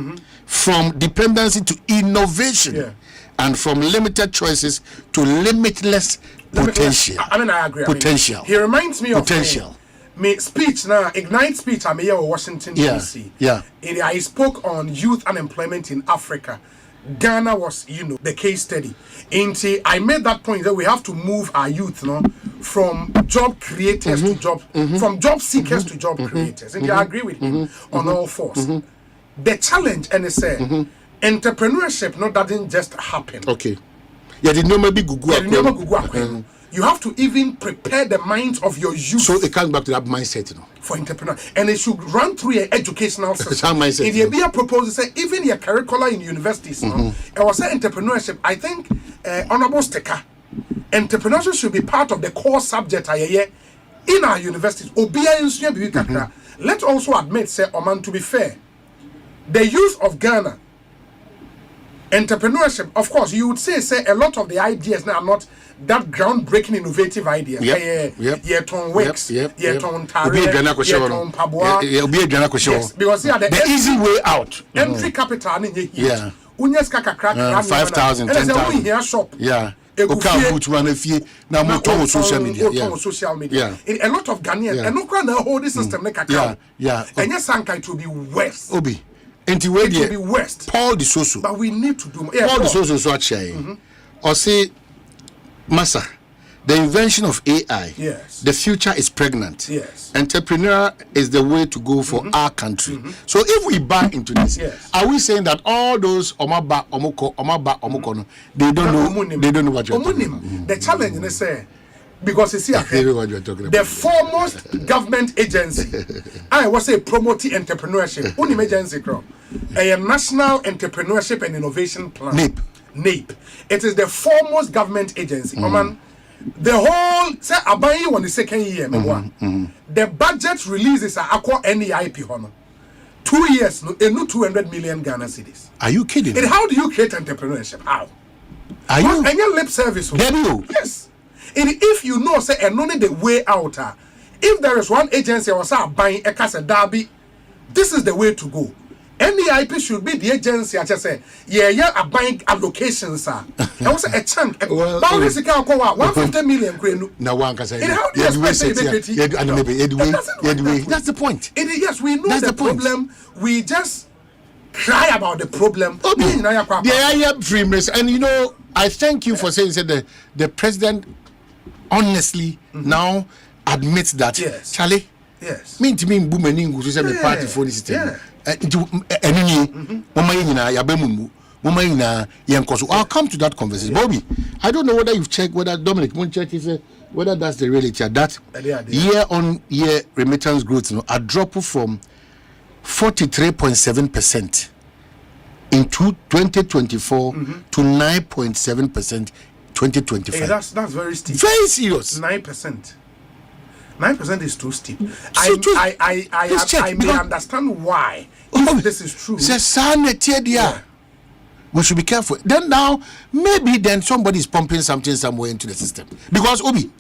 from dependency to innovation, and from limited choices to limitless potential. I mean, I agree. Potential. He reminds me of potential. Me speech now, Ignite speech. I'm here in Washington D.C. I spoke on youth unemployment in Africa. Ghana was, the case study. I made that point that we have to move our youth, from job creators to job, from job seekers to job creators. And I agree with him on all fours. The challenge, and it's entrepreneurship, doesn't just happen. Okay. Yeah, the number be gugu. You have to even prepare the minds of your youth. So it comes back to that mindset, for entrepreneur, and it should run through your educational system. If you be a proposal, say even your curricula in universities, it was entrepreneurship. I think honorable sticker, entrepreneurship should be part of the core subject in our universities. Let's also admit, say, Oman, to be fair, the youth of Ghana, entrepreneurship, of course, you would say a lot of the ideas now are not that groundbreaking innovative ideas. Yes, because the easy way out. Entry capital in here. 5,000, 10,000. Shop. Social media. A lot of Ghanaians and no hold this system like a and yes, it will be worse. Obi. It will be worst. Paul the Soso. But we need to do more. Paul the Soso is what saying. Or say, Massa, the invention of AI. Yes. The future is pregnant. Yes. Entrepreneur is the way to go for our country. So if we buy into this, are we saying that all those omaba omoko, they don't know what you're talking about? The challenge is say. Because you see, the foremost government agency, I was a promoting entrepreneurship, only agency, a national entrepreneurship and innovation plan. NAPE. It is the foremost government agency. The whole say Abayi on the second year, the budget releases are aqua NEIP honor. 2 years, no 200 million Ghana cedis. Are you kidding? And how do you create entrepreneurship? How? Are you? And your lip service. Yes. And if you know, say, and only the way out, if there is one agency or say buying a casa derby, this is the way to go. NEIP should be the agency. I just say, yeah, a bank allocation, sir. I was a chunk. But this account 150 million. Now one can say, that's the point. Yes, we know the problem. We just cry about the problem. And you know, I thank you for saying that the president honestly now admits that. Yes. Charlie. Yes. Mean to me, booming to say the party for this system. I'll come to that conversation. Bobby, I don't know whether you've checked whether Dominic won't check whether that's the reality. That year-on-year remittance growth, a drop from 43.7% in 2024 to 9.7% 2025. Hey, that's very steep. Very serious. 9%. 9% is too steep. I may understand why. If this is true. We should be careful. Then now, maybe then somebody is pumping something somewhere into the system. Because Obi,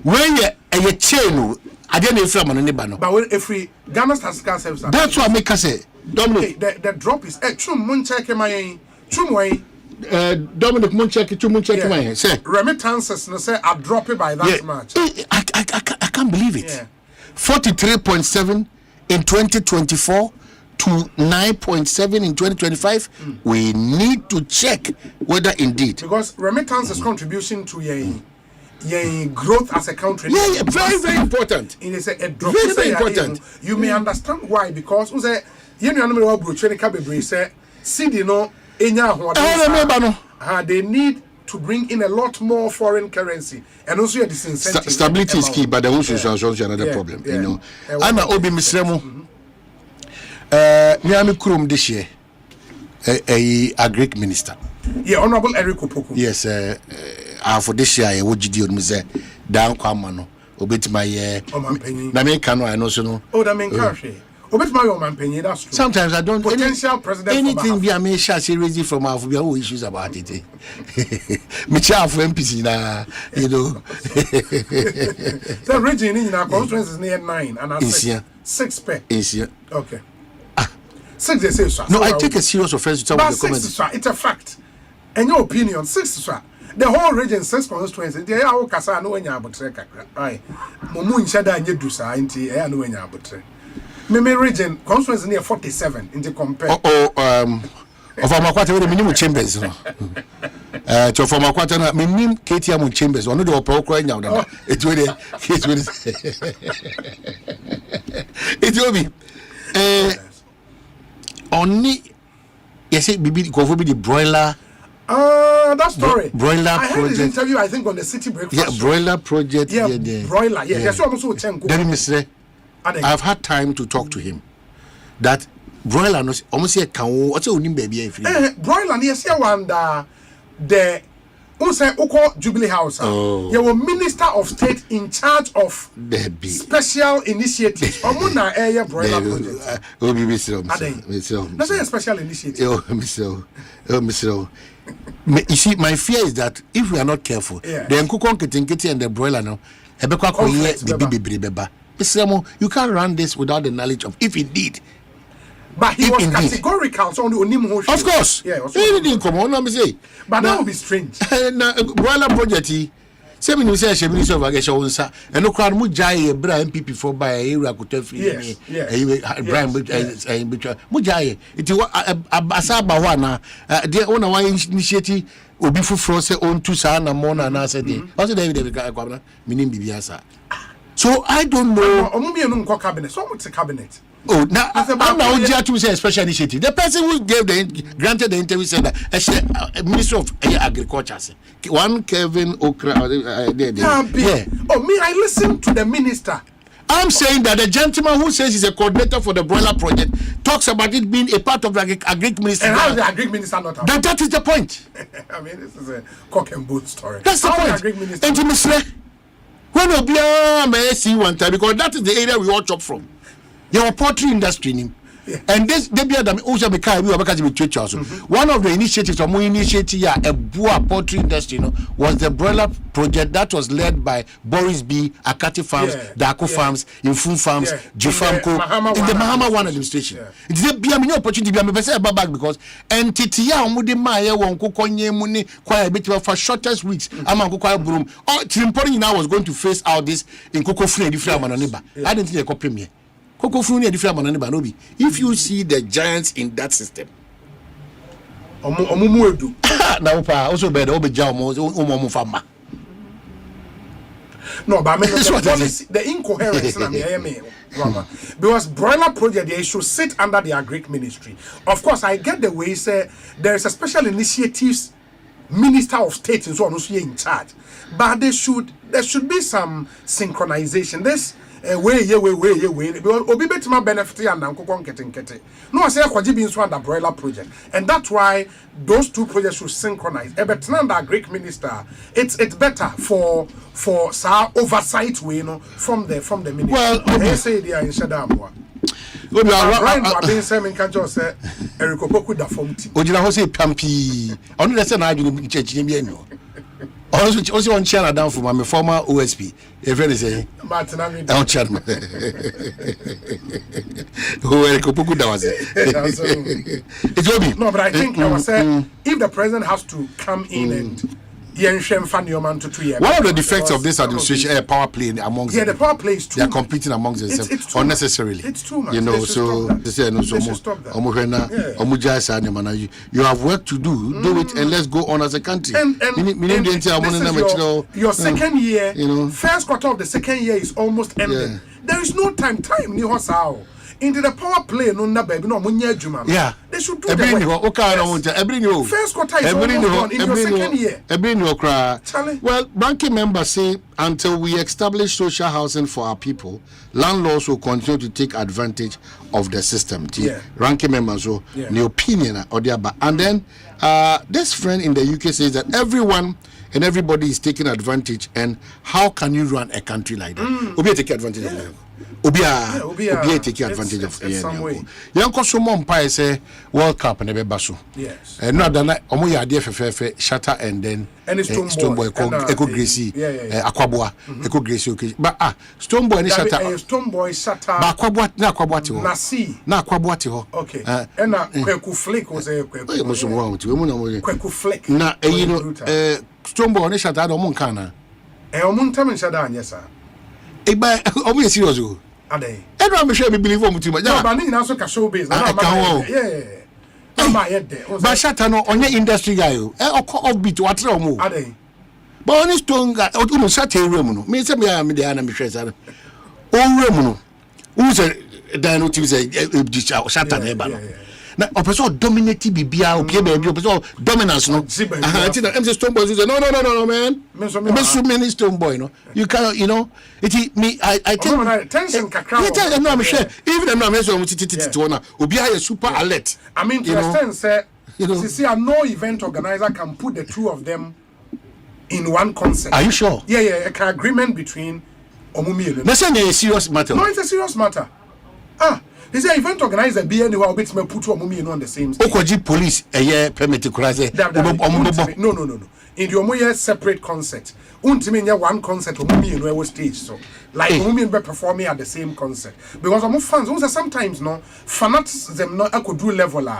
when you chain, I don't know if I'm on anybody. But if we Ghana statistical service, that's what make us say. Dominic, the drop is Dominic Munchek, say remittances no say are dropping by that much. I can't believe it. 43.7 in 2024 to 9.7 in 2025. We need to check whether indeed, because remittances contribution to your growth as a country. Very important. It is a drop. Very important. You may understand why, because you know say they need to bring in a lot more foreign currency, and also your disincentive. Stability is key, but the also is another problem. You know, Anna Obi Misremo, Miami Kurum this year, a Greek minister. Yeah, Honorable Eric Opoku. Yes, for this year, what you do, Mr. Down Kwamano, obey my Namekano, I know so no. Oh, that mean country. That's true. Sometimes I don't potential president anything be a me shall raise from our issues about it. Me chair for MPC na, you know. The region in our constituency is near 9 and 6 per. Okay. 6 they say so. No, I take a serious offense to some of the comments. It's a fact. In your opinion, 6 sir. The whole region 6 constituency. They are all kasa no enya abotre kakra. Ai. Mumu nchada anye du sa nti e no enya abotre. Me region constituency near 47 in the compare. Of our quarter with the minimum chambers. To from our quarter, minimum KTM chambers. One of the pro crying now. It will be only yes, it be the broiler. That story. Broiler I heard project. this interview, I think, on the City Breakfast. Yeah, broiler project. Yeah, broiler. Yeah, that's almost I've had time to talk to him. That broiler no almost a can what's your name baby? Broiler, yes, you wonder the Jubilee House. You were Minister of State in charge of special initiatives. Omuna area broiler project. That's a special initiative. You see, my fear is that if we are not careful, then Kukon Kitingiti and the broiler now, you can't run this without the knowledge of if indeed. But he was categorical. So of course. Yeah. He didn't come on, let me say. But that would be strange. Broiler project, say when you say she minister of agriculture, and no crowd mujai Brian MPP for by a area could tell free. Brian mujai. It was a basaba wana. The owner one initiative will be for say on two sana mona and I said, also David Governor, meaning Bibiasa. So I don't know. Cabinet. So what's a cabinet? Oh, now I'm now to say a special initiative. The person who granted the interview said that Minister of Agriculture, one Kevin Okra. Oh, me, I listen to the minister. I'm saying that the gentleman who says he's a coordinator for the broiler project talks about it being a part of the agric minister. And how is the agric minister not? That is the point. I mean, this is a cock and bull story. That's the point. Intimacy. When we may see one time, because that is the area we all chop from. Your poultry industry, And this they be adam also be kai we obeka be church also. One of the initiatives or initiative a boa poultry industry, was the broiler project that was led by Boris B, Akati Farms, Dako Farms, Infun Farms, Jufamco, in the Mahama One administration. It is be a opportunity to be a back because entity ya omudi maye won kokonye muni kwaya bit for shortest weeks. Ama kokwaya broom. Oh, Timpori now was going to face out this in Koko Free different mananiba. I didn't think they copy me. Koko Free different mananiba no be. If you see the giants in that system. Omumuedu. Now also better obeja omo fama. No, but I mean the incoherence na me because broiler project they should sit under the agric ministry. Of course, I get the way say there is a special initiatives minister of state and so on who's in charge, but there should be some synchronization. This way because obi betima benefit and nkokon kete no I say akwaji bi nso under broiler project, and that's why those two projects should synchronize. But the Greek minister, it's better for oversight way, from the ministry. Well, they say they are in Shadamwa. Brian been saying can just say Eriko Poku da form team. Ojina ho say pampi. Onu dey say na adwene church ni bi enu. Also on channel down for my former OSP. A friend is saying Martin Amid. On channel. Who Eriko Poku da was it? It will be. No, but I think I was saying if the president has to come in and one of the defects of this administration is power play amongst them. The power play is too they are competing amongst themselves unnecessarily. It's too much. You know, so they say no so you have work to do it and let's go on as a country. And your second year, first quarter of the second year is almost ending. Yeah. There is no time into the power play baby they should do the first quarter is almost gone in your second year. Well, ranking members say until we establish social housing for our people, landlords will continue to take advantage of the system. Ranking members so the opinion or the and then this friend in the UK says that everyone and everybody is taking advantage, and how can you run a country like that? Obi take advantage of it. Obi take advantage of it. Yanko Sumo Mpai say World Cup and Ebebasu. Yes. And not that Omo Yade Fefe Shatter and then Stoneboy Eco Gracie Aquabua Eco Gracie. But Stoneboy and Shatter Stoneboy Shatter Aquabua na Aquabuati ho. Na Aquabuati ho. Okay. And Kweku Flick was a Kweku Flick. Na Stoneboy and Shatter do Moncana. Omuntam Shatter, yes, sir. Eba omo ye serious o ade edo am sure be believe o mutima no ba ni na so ka show base na ma ye de ba shata no onye industry guy o offbeat watre omo ade ba oni stone guy o no shata ewrem no me se me am de ana me hwe sare o wrem no u se dan no ti se shata na eba no na opeso dominate bibia opie ba bi opeso dominance no until the MC Stone Boy say no man me so many Stone Boy no you cannot it me I think tension kakra no I'm sure even them no me so titi na obi are super alert. I mean to understand say see no event organizer can put the two of them in one concert. Are you sure? Yeah an agreement between omumi. That's a serious matter. No, it's a serious matter. They say event organizer be anywhere bit me put omumi on the same stage. Okoji police permit kuraze no in the omoye separate concert untimi nya one concert omumi no stage so like omumi be performing at the same concert because omo fans sometimes fanaticism no akodu level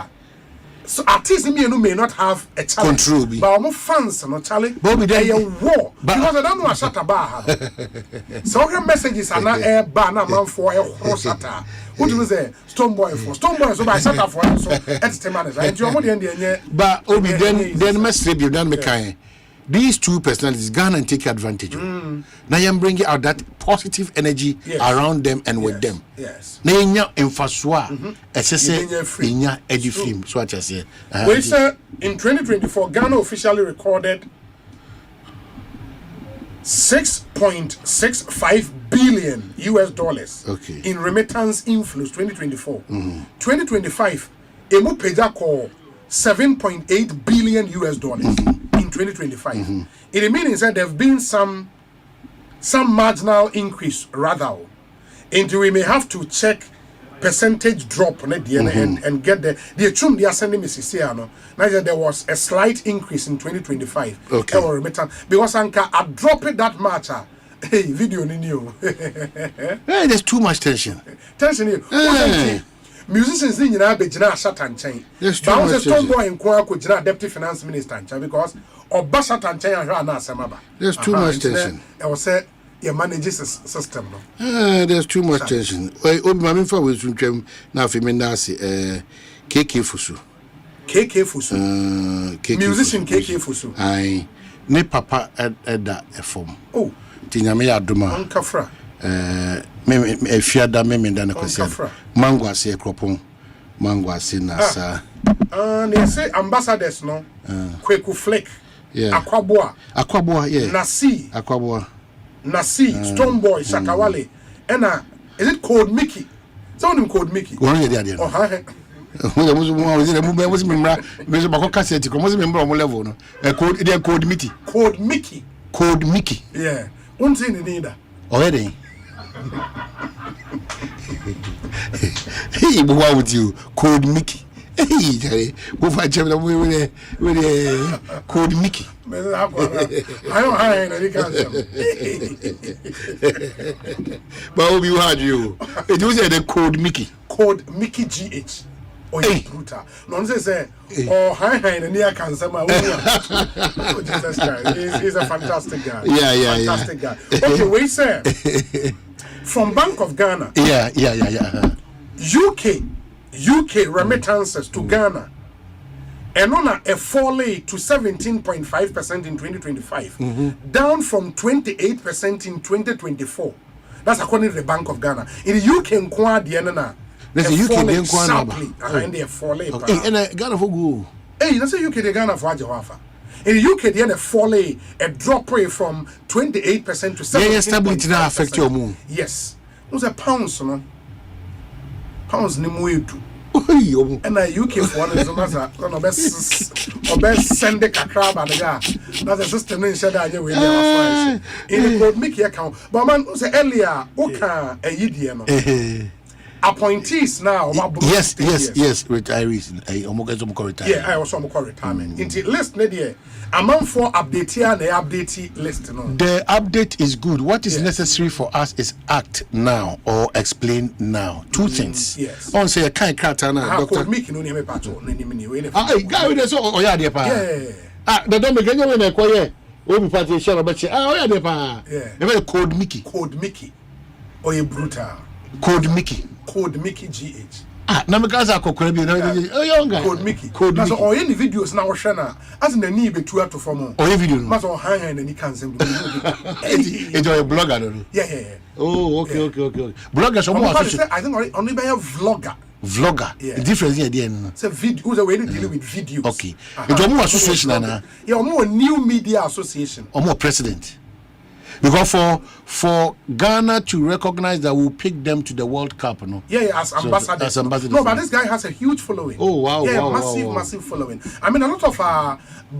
so artists may not have a challenge control but omo fans no challenge war because I don't know a shatter bar so her messages are not air bar na man for a shatter. What do you say? Stoneboy so by shatter for so it's the manager and you but obi then must tribute then me kind. These two personalities Ghana and take advantage of. Now I'm bringing out that positive energy around them and with them. Yes. Now you infaswa inya edgy film. So what I say. We say in 2024 Ghana officially recorded $6.65 billion in remittance inflows 2024. 2025 emu peja call $7.8 billion in 2025. It means that there have been some marginal increase rather. And we may have to check percentage drop and get the chum they are sending me Siciano. Now there was a slight increase in 2025. Okay. Because Anka I dropped it that much. Hey, video ni new. Hey, there's too much tension. Tension here. Musicians in Jina Satan chain. There's too much tension. Tomboy in Kwa Jina Deputy Finance Minister because or Basatan chain and Rana Samaba. There's too much tension. I was say your manages system. There's too much tension. My info was from now for Mendasi, KK Fusu. KK Fusu. Musician KK Fusu. I ne papa at that form. Oh, Tinyame Aduma. Unkafra. Me fiada me mendana kwese. Mangwa se kropon. Mangwa se nasa. They say ambassadors no. Kweku Flake. Yeah. Akwaboa, yeah. Nasi. Akwaboa. Nasi, Stoneboy, Shakawale, and is it called Mickey? Someone called Mickey. One of the idea. Oh, hi. Was level. Called Mickey. Called Mickey. Called Mickey. Yeah. One thing in either. Already. Hey, what would you called Mickey? Hey, go for a chapter with called Mickey. I don't hide any cancer. But we had you. It was a code Mickey. Code Mickey GH. Oh, you brutal. Nonsense say, oh, hi, and near cancer. Oh, Jesus Christ. He's a fantastic guy. Yeah. Fantastic guy. Okay, wait, sir. From Bank of Ghana. Yeah. UK remittances to Ghana. And on a fall to 17.5% in 2025, down from 28% in 2024. That's according to the Bank of Ghana. In the UK, there's a UK sharply, and they fall. And Ghana for go. Hey, that's a UK the Ghana for Jawafa. In the UK, they fall a drop rate from 28% to 17%. Yeah, stability now affect your moon. Yes, it was a pounds, no pounds ni muetu. And a UK for one is a best send the crab and that's a system in Shada with in the Mickey account. But man, was earlier, Oka a Yidiano. Appointees now. Yes. Retirees. Yeah, I also retirement. Into list, Nadia. Amount for update here and the update list. No? The update is good. What is necessary for us is act now or explain now. Two things. Yes. On say a kind carter now. Doctor Mickey no name patrol. Guy with so oh yeah, the don't make any when I call we be party share but oh yeah, the code Mickey. Code Mickey. Oh, you brutal. Code Mickey. Code Mickey GH. Na me gaza kokora bi na young Code Mickey. That's all any videos now share as in the need be to form. Oh, video. Mas on hang and any cancel. It's a blogger no. Yeah. Oh, okay. Blogger so more I think only by a vlogger. Yeah. The difference here there no. It's a video who's already dealing with videos. Okay. It's more association na. Yeah, more new media association. Or more president. Because for Ghana to recognize that we'll pick them to the World Cup, no? Yeah, as ambassadors. No, but this guy has a huge following. Oh, wow. Yeah, massive following. I mean, a lot of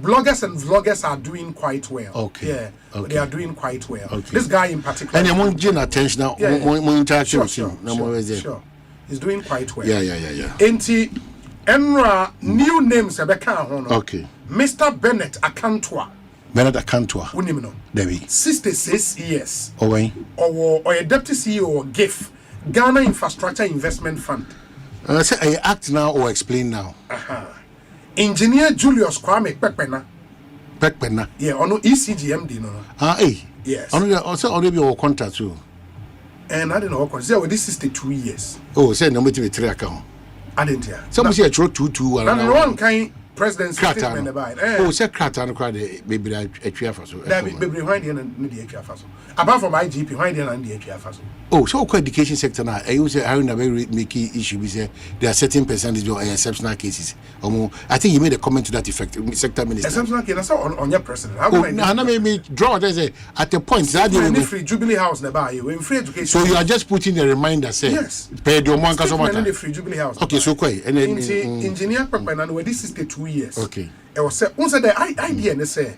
bloggers and vloggers are doing quite well. Okay. Yeah, okay. They are doing quite well. Okay. This guy in particular. And you're getting attention now, more interaction with him. Sure. He's doing quite well. Yeah. Enti, Enra, new names, okay. Mr. Bennett Akantua. Bernard Akantua. Unim no. Debbie. 66 years. Or a deputy CEO of GIF, Ghana Infrastructure Investment Fund. Say I act now or explain now. Engineer Julius Kwame Pekpena. Yeah, on ECGMD no. Yes. Also already your contract too. And I don't know what yeah, this 62 years. Oh, say no me 3 account. I didn't hear. Some say 22 and one kind president statement about oh say Krata no crowd baby atwa faso baby why dey na dey atwa faso apart from IGP why dey na dey atwa faso oh so education sector now you say how na very making issue be say there are certain percentage of exceptional cases I think you made a comment to that effect sector minister exceptional case that's on your president how na me draw that say at the point that you free Jubilee House na buy you free education so you are just putting a reminder say yes pay the one kaso matter free Jubilee House okay so quite and engineer Papa na we this 62 years. Okay. It was said, the idea they say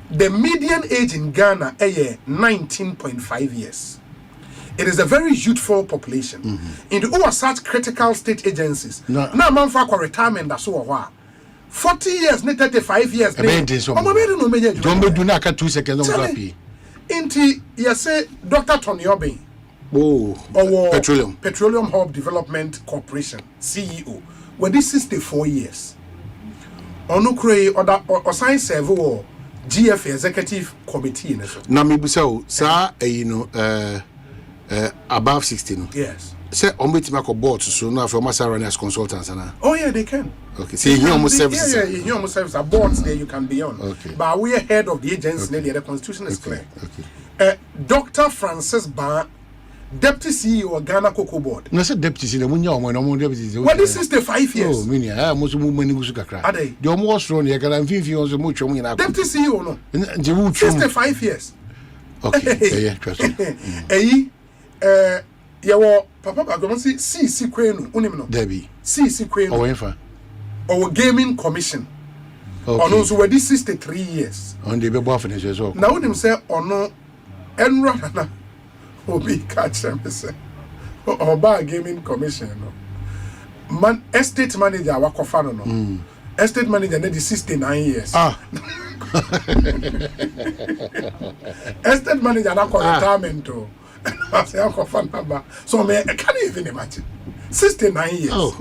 the median age in Ghana is 19.5 years. It is a very youthful population. In the who are such critical state agencies. Now, man for retirement that's so 40 years, 35 years. Don't be do not 2 seconds on happy. Inti say Dr. Tony Obey. Petroleum Hub Development Corporation CEO. Well, this 64 years. Onukre or science serve GF Executive Committee. Now, maybe so, sir, above 16. Yes. Say, on which make a board so now for master running as consultants. Oh, yeah, they can. Okay, see, you almost services. Yeah, you almost services are boards there you can be on. Okay. But we are head of the agency, the constitution is clear. Okay. Dr. Francis Ba, Deputy CEO of Ghana Cocoa Board. No, say deputy CEO, when you're one deputy. Well, this is 65 years. Oh, meaning, I most money was cry. Are they? The almost run, you can 50 years or much. Deputy CEO, no. 65 years. Okay, yeah, trust me. Papa, I'm going to say CC Queen, Unimino. Debbie. CC Queen. Our Gaming Commission. Okay. On also, where this 63 years. On the baby often as well. Now, them say, no, Enrana. Obi catch them say Oba Gaming Commission man estate manager wa kofano no estate manager na di 69 years estate manager na retirement to I say kofano so me I can't even imagine 69 years wa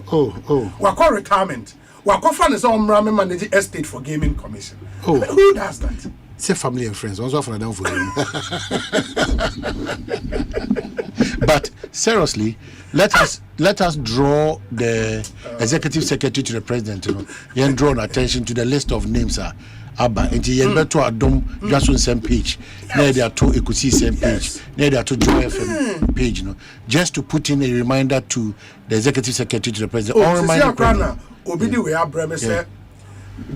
call retirement wa kofano so omra me manage estate for Gaming Commission. Who does that? Say family and friends. Also for them for you. But seriously, let us draw the executive secretary to the president. You know, draw attention to the list of names. Abba, and you better adom just on same page. Now there are two Ekusi same page. Now there are two Joy FM page. You know, just to put in a reminder to the executive secretary to the president.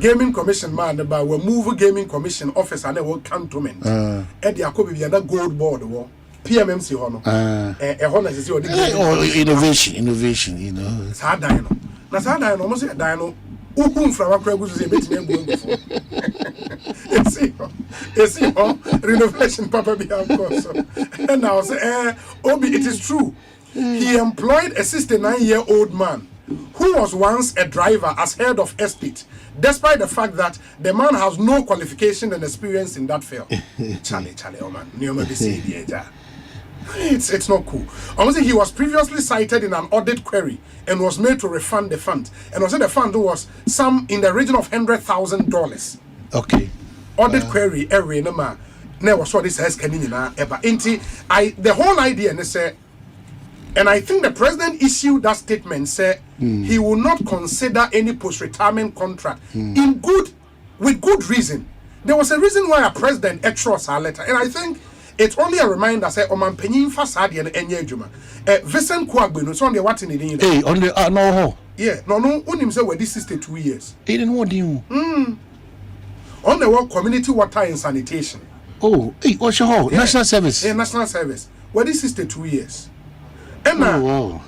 Gaming Commission man about we move Gaming Commission office and we cantonment. Eddie Akobi be under gold board wo PMMC hono. Hono say innovation, you know. Sa dan no. Na sa dan no mo say dan no. Ukun from akra guzu say betime go before. It's renovation papa be of course. And now say Obi, it is true. He employed a 69-year-old man who was once a driver as head of estate, despite the fact that the man has no qualification and experience in that field. Charlie, oh man, it's not cool. Honestly, he was previously cited in an audit query and was made to refund the fund. And also the fund was some in the region of $100,000. Okay. Audit query every number. Never saw this as Kenina ever. The whole idea and say. And I think the president issued that statement, said he will not consider any post-retirement contract with good reason. There was a reason why a president extras our letter, and I think it's only a reminder. Say, Oman Penin Fasadi and Enye Juma, Vincent Kwagbe, no son, what in the hey, on the no, yeah, no, on himself were this 62 years. He didn't want you. On the work, community water and sanitation. Oh, hey, what's your whole national service? Yeah, national service. Were this 62 years. Emma,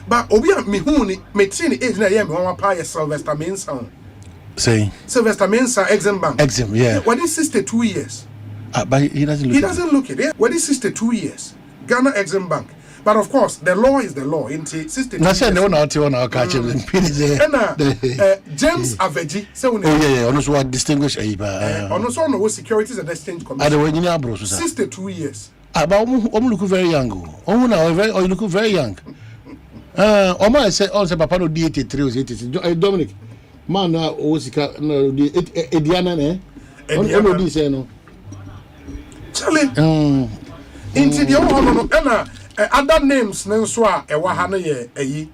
but Obi me who me tin age na ye me wan pa Sylvester Mensah. Say Sylvester Mensah Exim Bank. Exim, yeah. What is 62 years? But he doesn't look. He doesn't look it. Yeah. What is 62 years? Ghana Exim Bank. But of course, the law is the law. Into 62. I said no, not catch him. James Aveji. Oh yeah. Almost what distinguished. Almost all no Securities and Exchange Commission. 62 years. But look very young. Oh now, you look very young. Oma say also papa no 83 or 86. Dominic, man na osika no Ediana eh. Ono di say no. Charlie. Into the no other names nso a ewa ha no ye eyi.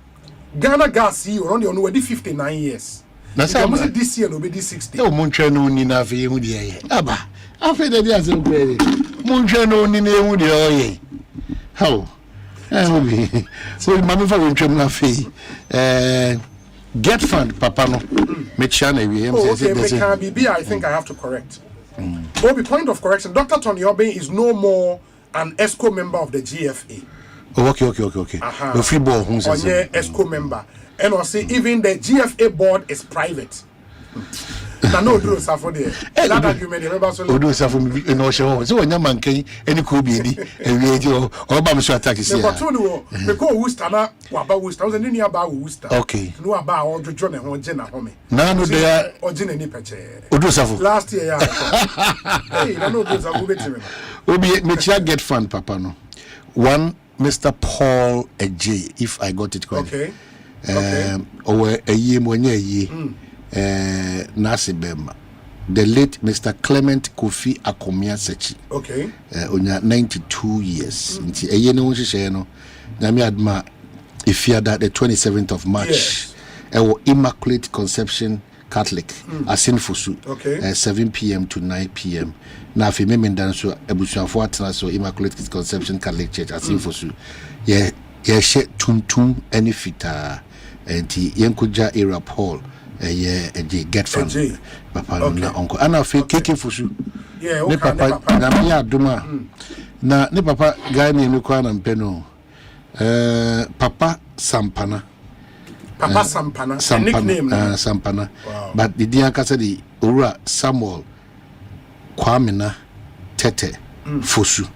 Ghana Gas CEO on the only 59 years. Na say this year no be 60. E o montwe no ni na fe hu de aba. After the day asem kwere. Montwe no ni na hu de oye. How? So mama for him na fe. Get fund papa no. Make sure na we okay, I think I have to correct. Obi, point of correction. Dr. Tony Obey is no more an ESCO member of the GFA. Oh, okay. The free ball who's ESCO member. And also even the GFA board is private. Na no do safo there. That argument remember so. Odo safo me no show. So onya mankan eni ko bi edi. Ewie di o ba me so attack isi. Me ko no me ko Worcester na wa ba Worcester. O ni aba Worcester. Okay. No aba o jojo ne ho je na ho me. Na no there o je na ni peche. Odo safo. Last year ya. Hey, na no do safo betime. Obi me chia get fund papa no. One Mr. Paul AJ, if I got it correct. Okay. Or a year monye Nasibem. The late Mr. Clement Kofi Akomia Sechi. Okay. Onya 92 years. Nti a year no share no. Nami adma if you that the 27th of March. Yes. Immaculate Conception Catholic Asenfosu. Okay. 7 p.m. to 9 p.m. Na fi me mendan so abusuafo atena so Immaculate Conception Catholic Church Asenfosu. Ye she tuntum any fita enti yenkoja era Paul ye get from papa na uncle ana fi keke fosu. Yeah, okay. Ne papa na me adoma. Na ne papa guy me kwa na mpeno. Papa Sampana. Papa Sampana. Nickname. Sampana. Wow. But the dear kasa di Ura Samuel Kwamena Tete Fosu.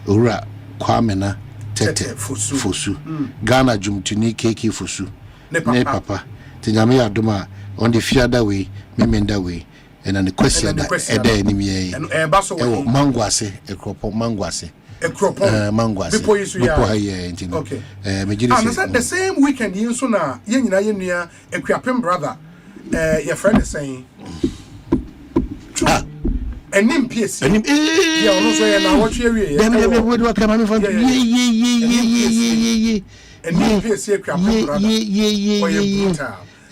Ura Kwamena Tete Fosu. Ghana Jumtuni Keki Fosu. Ne papa. Tinyame adoma on the fiada way, memenda way. And on the question that enemy and basso manguase, a crop of manguase. A crop of manguase. Before you see, okay. The same weekend, you sooner, Yenia, a Quapim brother, your friend is saying, and name PS. Yeah, also, and I watch you. And name PS,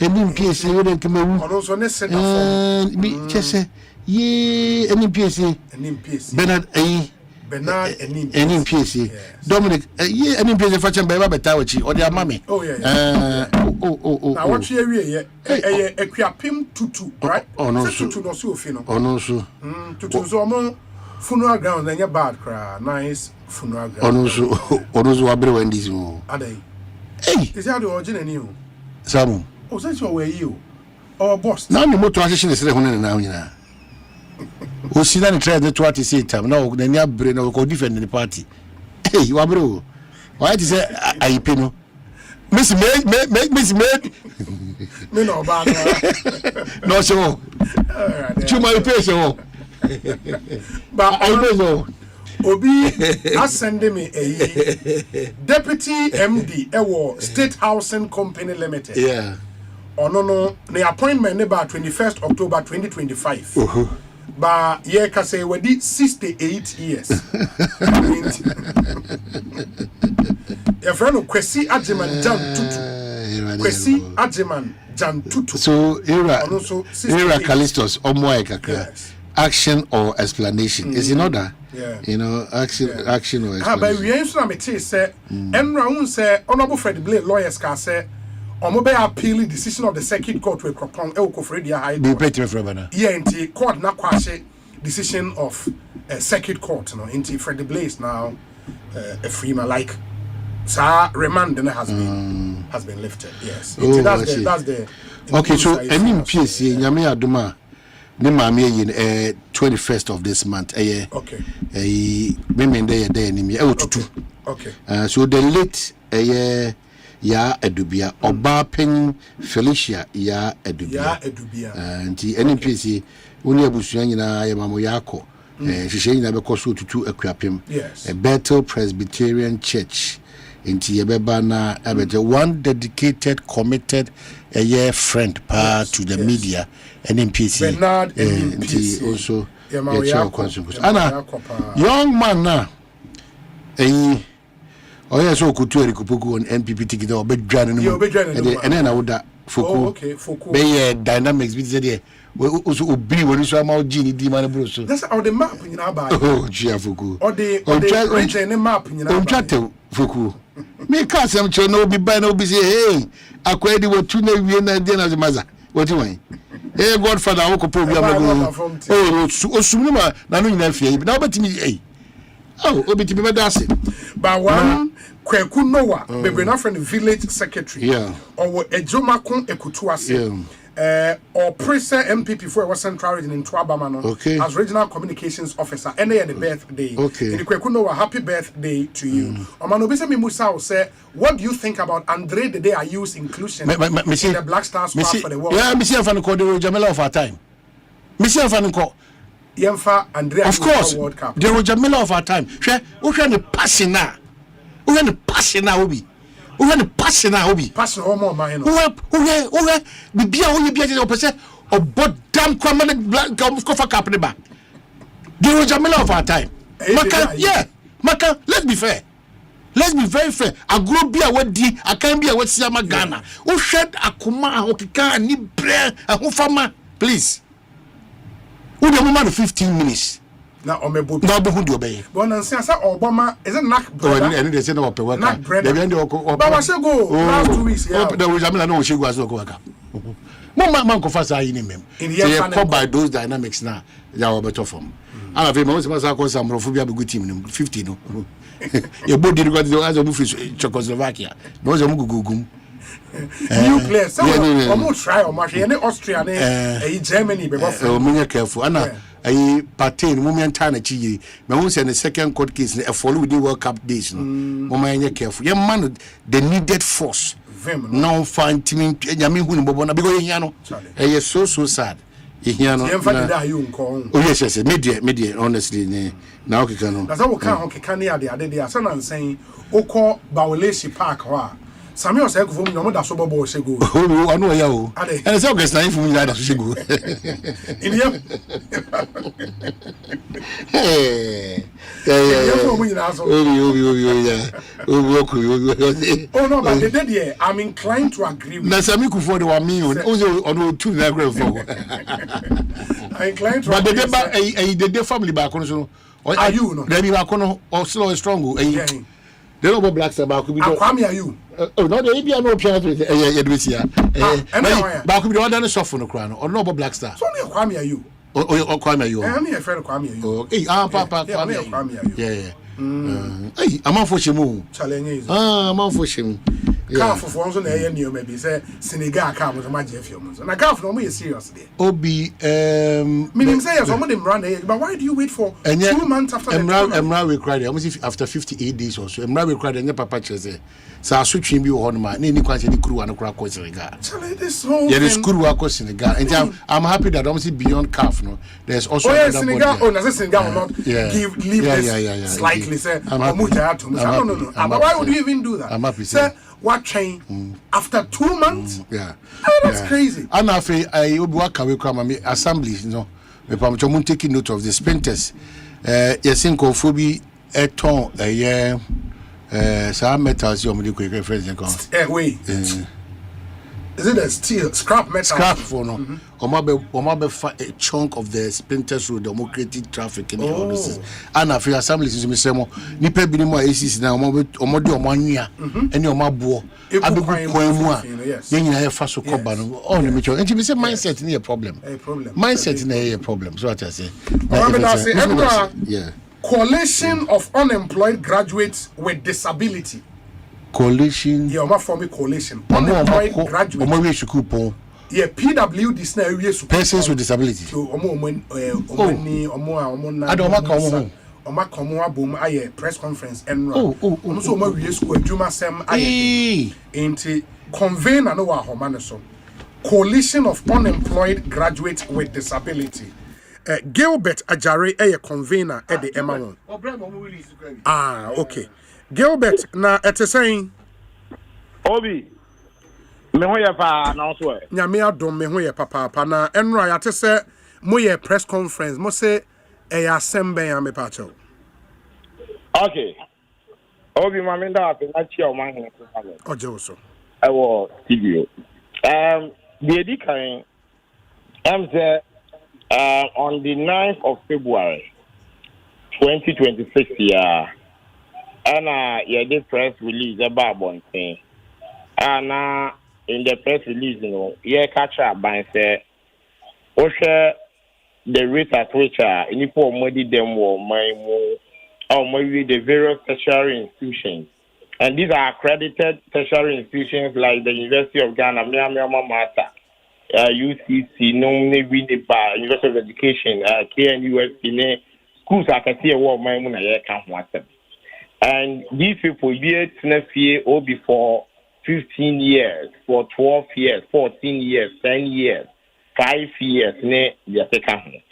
Enim PSC we come also ne center for me chese ye enim PSC Bernard enim PSC Dominic ye enim PSC fashion by beta wachi or their mommy na what you we equiapim tutu right tutu no so fi no ono so tutu so mo funeral ground na bad cra nice funeral ground ono so abre wendis mo adai is that the original new Samu oh since you were you or boss now the motor association is there now nyina o si na try the 20 say time now na nya bre na ko defend the party hey you abro why to say I pay no miss me no bad no so chuma pay so but I know Obi ascend me a deputy MD State Housing Company Limited. Yeah. No, the appointment about 21st October 2025. But yeah, can say we did 68 years. Your friend Kwesi Ajiman Jan Tutu. Kwesi Ajiman Jan Tutu. So era Callistos Omoe Kakra. Action or explanation is in order. Yeah. You know, action or explanation. But we ain't so say, and say, Honorable Fred Blake lawyers can say, or may appeal decision of the Circuit Court will propon Elko Fredia High. Be petty for Bana. Yeah, into court na kwashe decision of Circuit Court, no, into Fred Blake now a freeman like Sir remand has been lifted. Yes. That's the okay, so any PSC Nyame Aduma. Ne mama yin 21st of this month okay women day ni tutu okay so the late ya edubia oba pen Felicia ya edubia nti NPC woni abusua nyina ya mamo yako hihye nyina be so tutu akuapem Bethel Presbyterian Church nti yebeba na abete one dedicated committed friend to the media NPC Bernard nti also ana young man na oye so kutu erikupuku on NPP ticket obedwane no ene na woda foku be dynamics bi dey also obi wori so ama oji ni di man bro so that's how the map nyina ba chia foku or the region map nyina ba onchate foku me ka sem cho no obi ba na obi say hey akwedi wotu na wie na dey na maza woti wan hey godfather wo ko probi amago osum ma na no nyina fie na obetimi hey obetimi be dase ba one Kweku Noah bebre na friend village secretary or Ejomakon Ekutuase or Presa MPP for our central region in Twabamano as regional communications officer. And the birthday. Okay. And the happy birthday to you. Omano Bisa Mimusa say, what do you think about Andre the day I use inclusion in the Black Star Squad for the world? Yeah, Monsieur Fanco, the Jamila of our time. Monsieur Fanco. Yemfa Andrea of course, World Cup. The Roger Miller of our time. Who can the passing now? Who can the passing now? Who can the passing now? Passing home more man. Who the beer only be at the or but damn common black coffee cup in the back. The Roger Miller of our time. Maka, let's be fair. Let's be very fair. I grow be a what D, I can't be a what Siama Ghana. Who shed a Kuma, Okika, and need bread, and who farmer, please. Who the woman 15 minutes? Now, Omebo. Now, who do obey? One and say, Obama is a knack bread. And they said, "Oh, knack bread." They went to Baba should go last 2 weeks. Yeah, there was a man she was no work. Man go fast in him. They are caught by those dynamics now. They are better from. I have most of us are called some Rophobia good team 50. No, your body got the eyes of Czechoslovakia. No, some Gugum. New players, some more try or match any Austria, Germany, be careful. Anna, I patain, woman time at Chile. My own send the second court case, a follow with the World Cup days. Woman, careful. Young man, the needed force. No fine team, Yamin Bobona, because Yano, is so sad. Oh, yes, media, honestly, now can. That's how can the other day. Son and saying, Oko Bawleshi Park. Samuel said, "For me, no more so bobo shego." Oh, I know you. And it's always nice for me that shego. Oh no, but the day I'm inclined to agree with. Na Sami Kufo de wa mi on two na grave for. I'm inclined to. But the day family back on so. Are you no? They be back on or slow strong. They don't go black about could be. Kwame are you? Oh no, they be no piano with back could be one soft on the crown or no black star. So near Kwame are you? Or Kwame you? I'm a friend of Kwame are you? Oh, hey, Papa Kwame. Yeah. Hey, I'm on for Shimu. Challenge. I'm on for Shim. Calf for ones on the air near maybe say Senegal come with a magic film. And I can't for me seriously. Obi meaning say some of them run but why do you wait for 2 months after Emra we cried almost after 58 days or so. Emra we cried and Papa Chese. So I switch him you on my name quite any crew and a crack was Senegal. This whole this crew across Senegal. And I'm happy that almost beyond calf no. There's also Senegal Senegal will not leave this slightly say no. But why would you even do that? I'm happy. What chain after 2 months? That's crazy. And I work away from assemblies, you know. I'm taking note of the sprinters. Yes, in Kofobi, a ton a year. Some metals, you make friends and wait. Is it a steel scrap metal? Scrap for no. Omabe a chunk of the sprinters road, democratic traffic in the offices. And after assemblies, you say, Nipe Binimo ACs now, Omodo 1 year, and your mabo. I be going yes. Then you have fast coban on the mature. And you say mindset in a problem. Mindset in a problem. So what I say. Yeah. Coalition of unemployed graduates with disability. Coalition. Yeah, my former coalition. Unemployed graduates. Yeah, PWD now persons with disability. Press conference and also my school Jumasem aye convener no wa homane coalition of unemployed graduates with disability. Gilbert Ajare a convener at the Emma. Okay. Gilbert na saying Obi me ho ye pa na so e nya me adom me ho ye papa na enro ya te se mo ye press conference mo se e ya semben ya me pa cho. Okay. Obi ma me da pe na chi o ma hin so ha. Oje so I was studio the edikan on the 9th of February 2026 and yeah, the press release about one thing. And in the press release, you know, yeah, catch up by say, Osha the rate at which any poor money them or maybe the various tertiary institutions. And these are accredited tertiary institutions like the University of Ghana, Miami Mata, UCC, no, maybe the University of Education, KNUST, schools I can see a war my moon I can't want them. And these people years next year or before 15 years, for 12 years, 14 years, 10 years, 5 years, ne the second.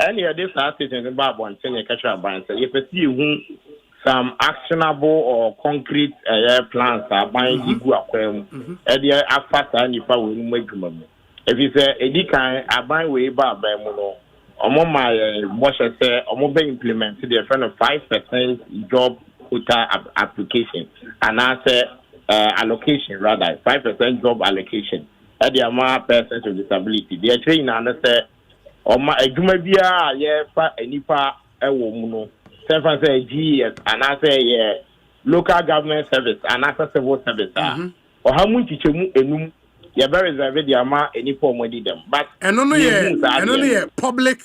And yeah, this assistant in Bible and senior catcher branch. If you see some actionable or concrete plans are buying the aquarium, and they are fast and if I will make them. If you say a kind, I buy way by Bemuno, or my boss say, or more implement the friend of 5% job quota application, and I say allocation rather 5% job allocation. At the amount persons with disability, they are trained and say, or my Jumabia, yeah, any part a woman. Say GS and I say local government service and civil service or how much you you're very reserved the amount any form with them. But and only public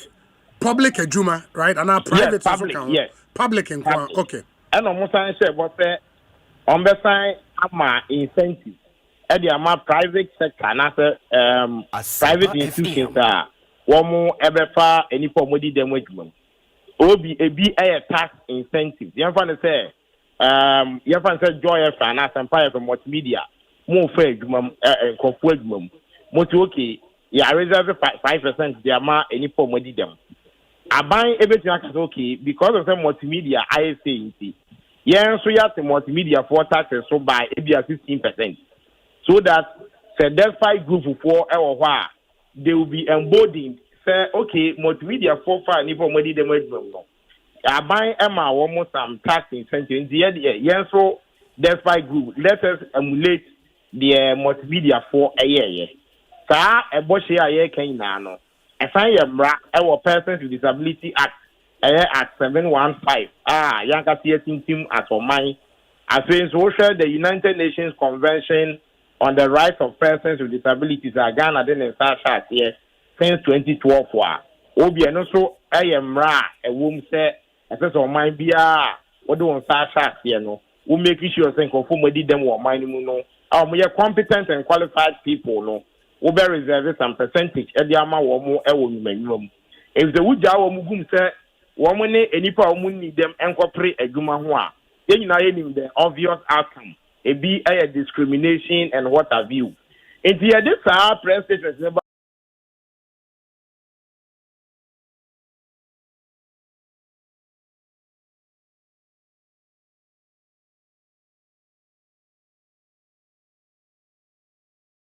ejuma, right? And our private yes, public and okay. And almost I say what on the side ama incentive at the amount private sector and private institutions are one more ever far any form with them with them. Obi a tax incentive. You find say joy and AsempFm multimedia more fair conflict okay yeah reserve 5% the amount any form with them. I buy everything okay because of some multimedia I say yeah so you have the multimedia for taxes so by maybe 15%. So that the despite group for while they will be emboldened. Say okay, multimedia for far ni for money them no. I buy Emma almost some tax incentive. Yeah, so despite group, let us emulate the multimedia for a year. Sa a bosh here can no. I find our Persons with Disability Act at 715. Yanka team as for mine. As we social the United Nations Convention on the Rights of Persons with Disabilities Ghana then start here. Since 2012, Obi and also I am a woman say, as on my beer, what do on Sasha, you know, who make sure think of whom we did them or mine, no. We are competent and qualified people, no. We bear reserve some percentage at the amount or more room. If the wood jar mugum say, woman, any power need them incorporate a guma, then you know the obvious outcome. It be a discrimination and what have you. If you are this press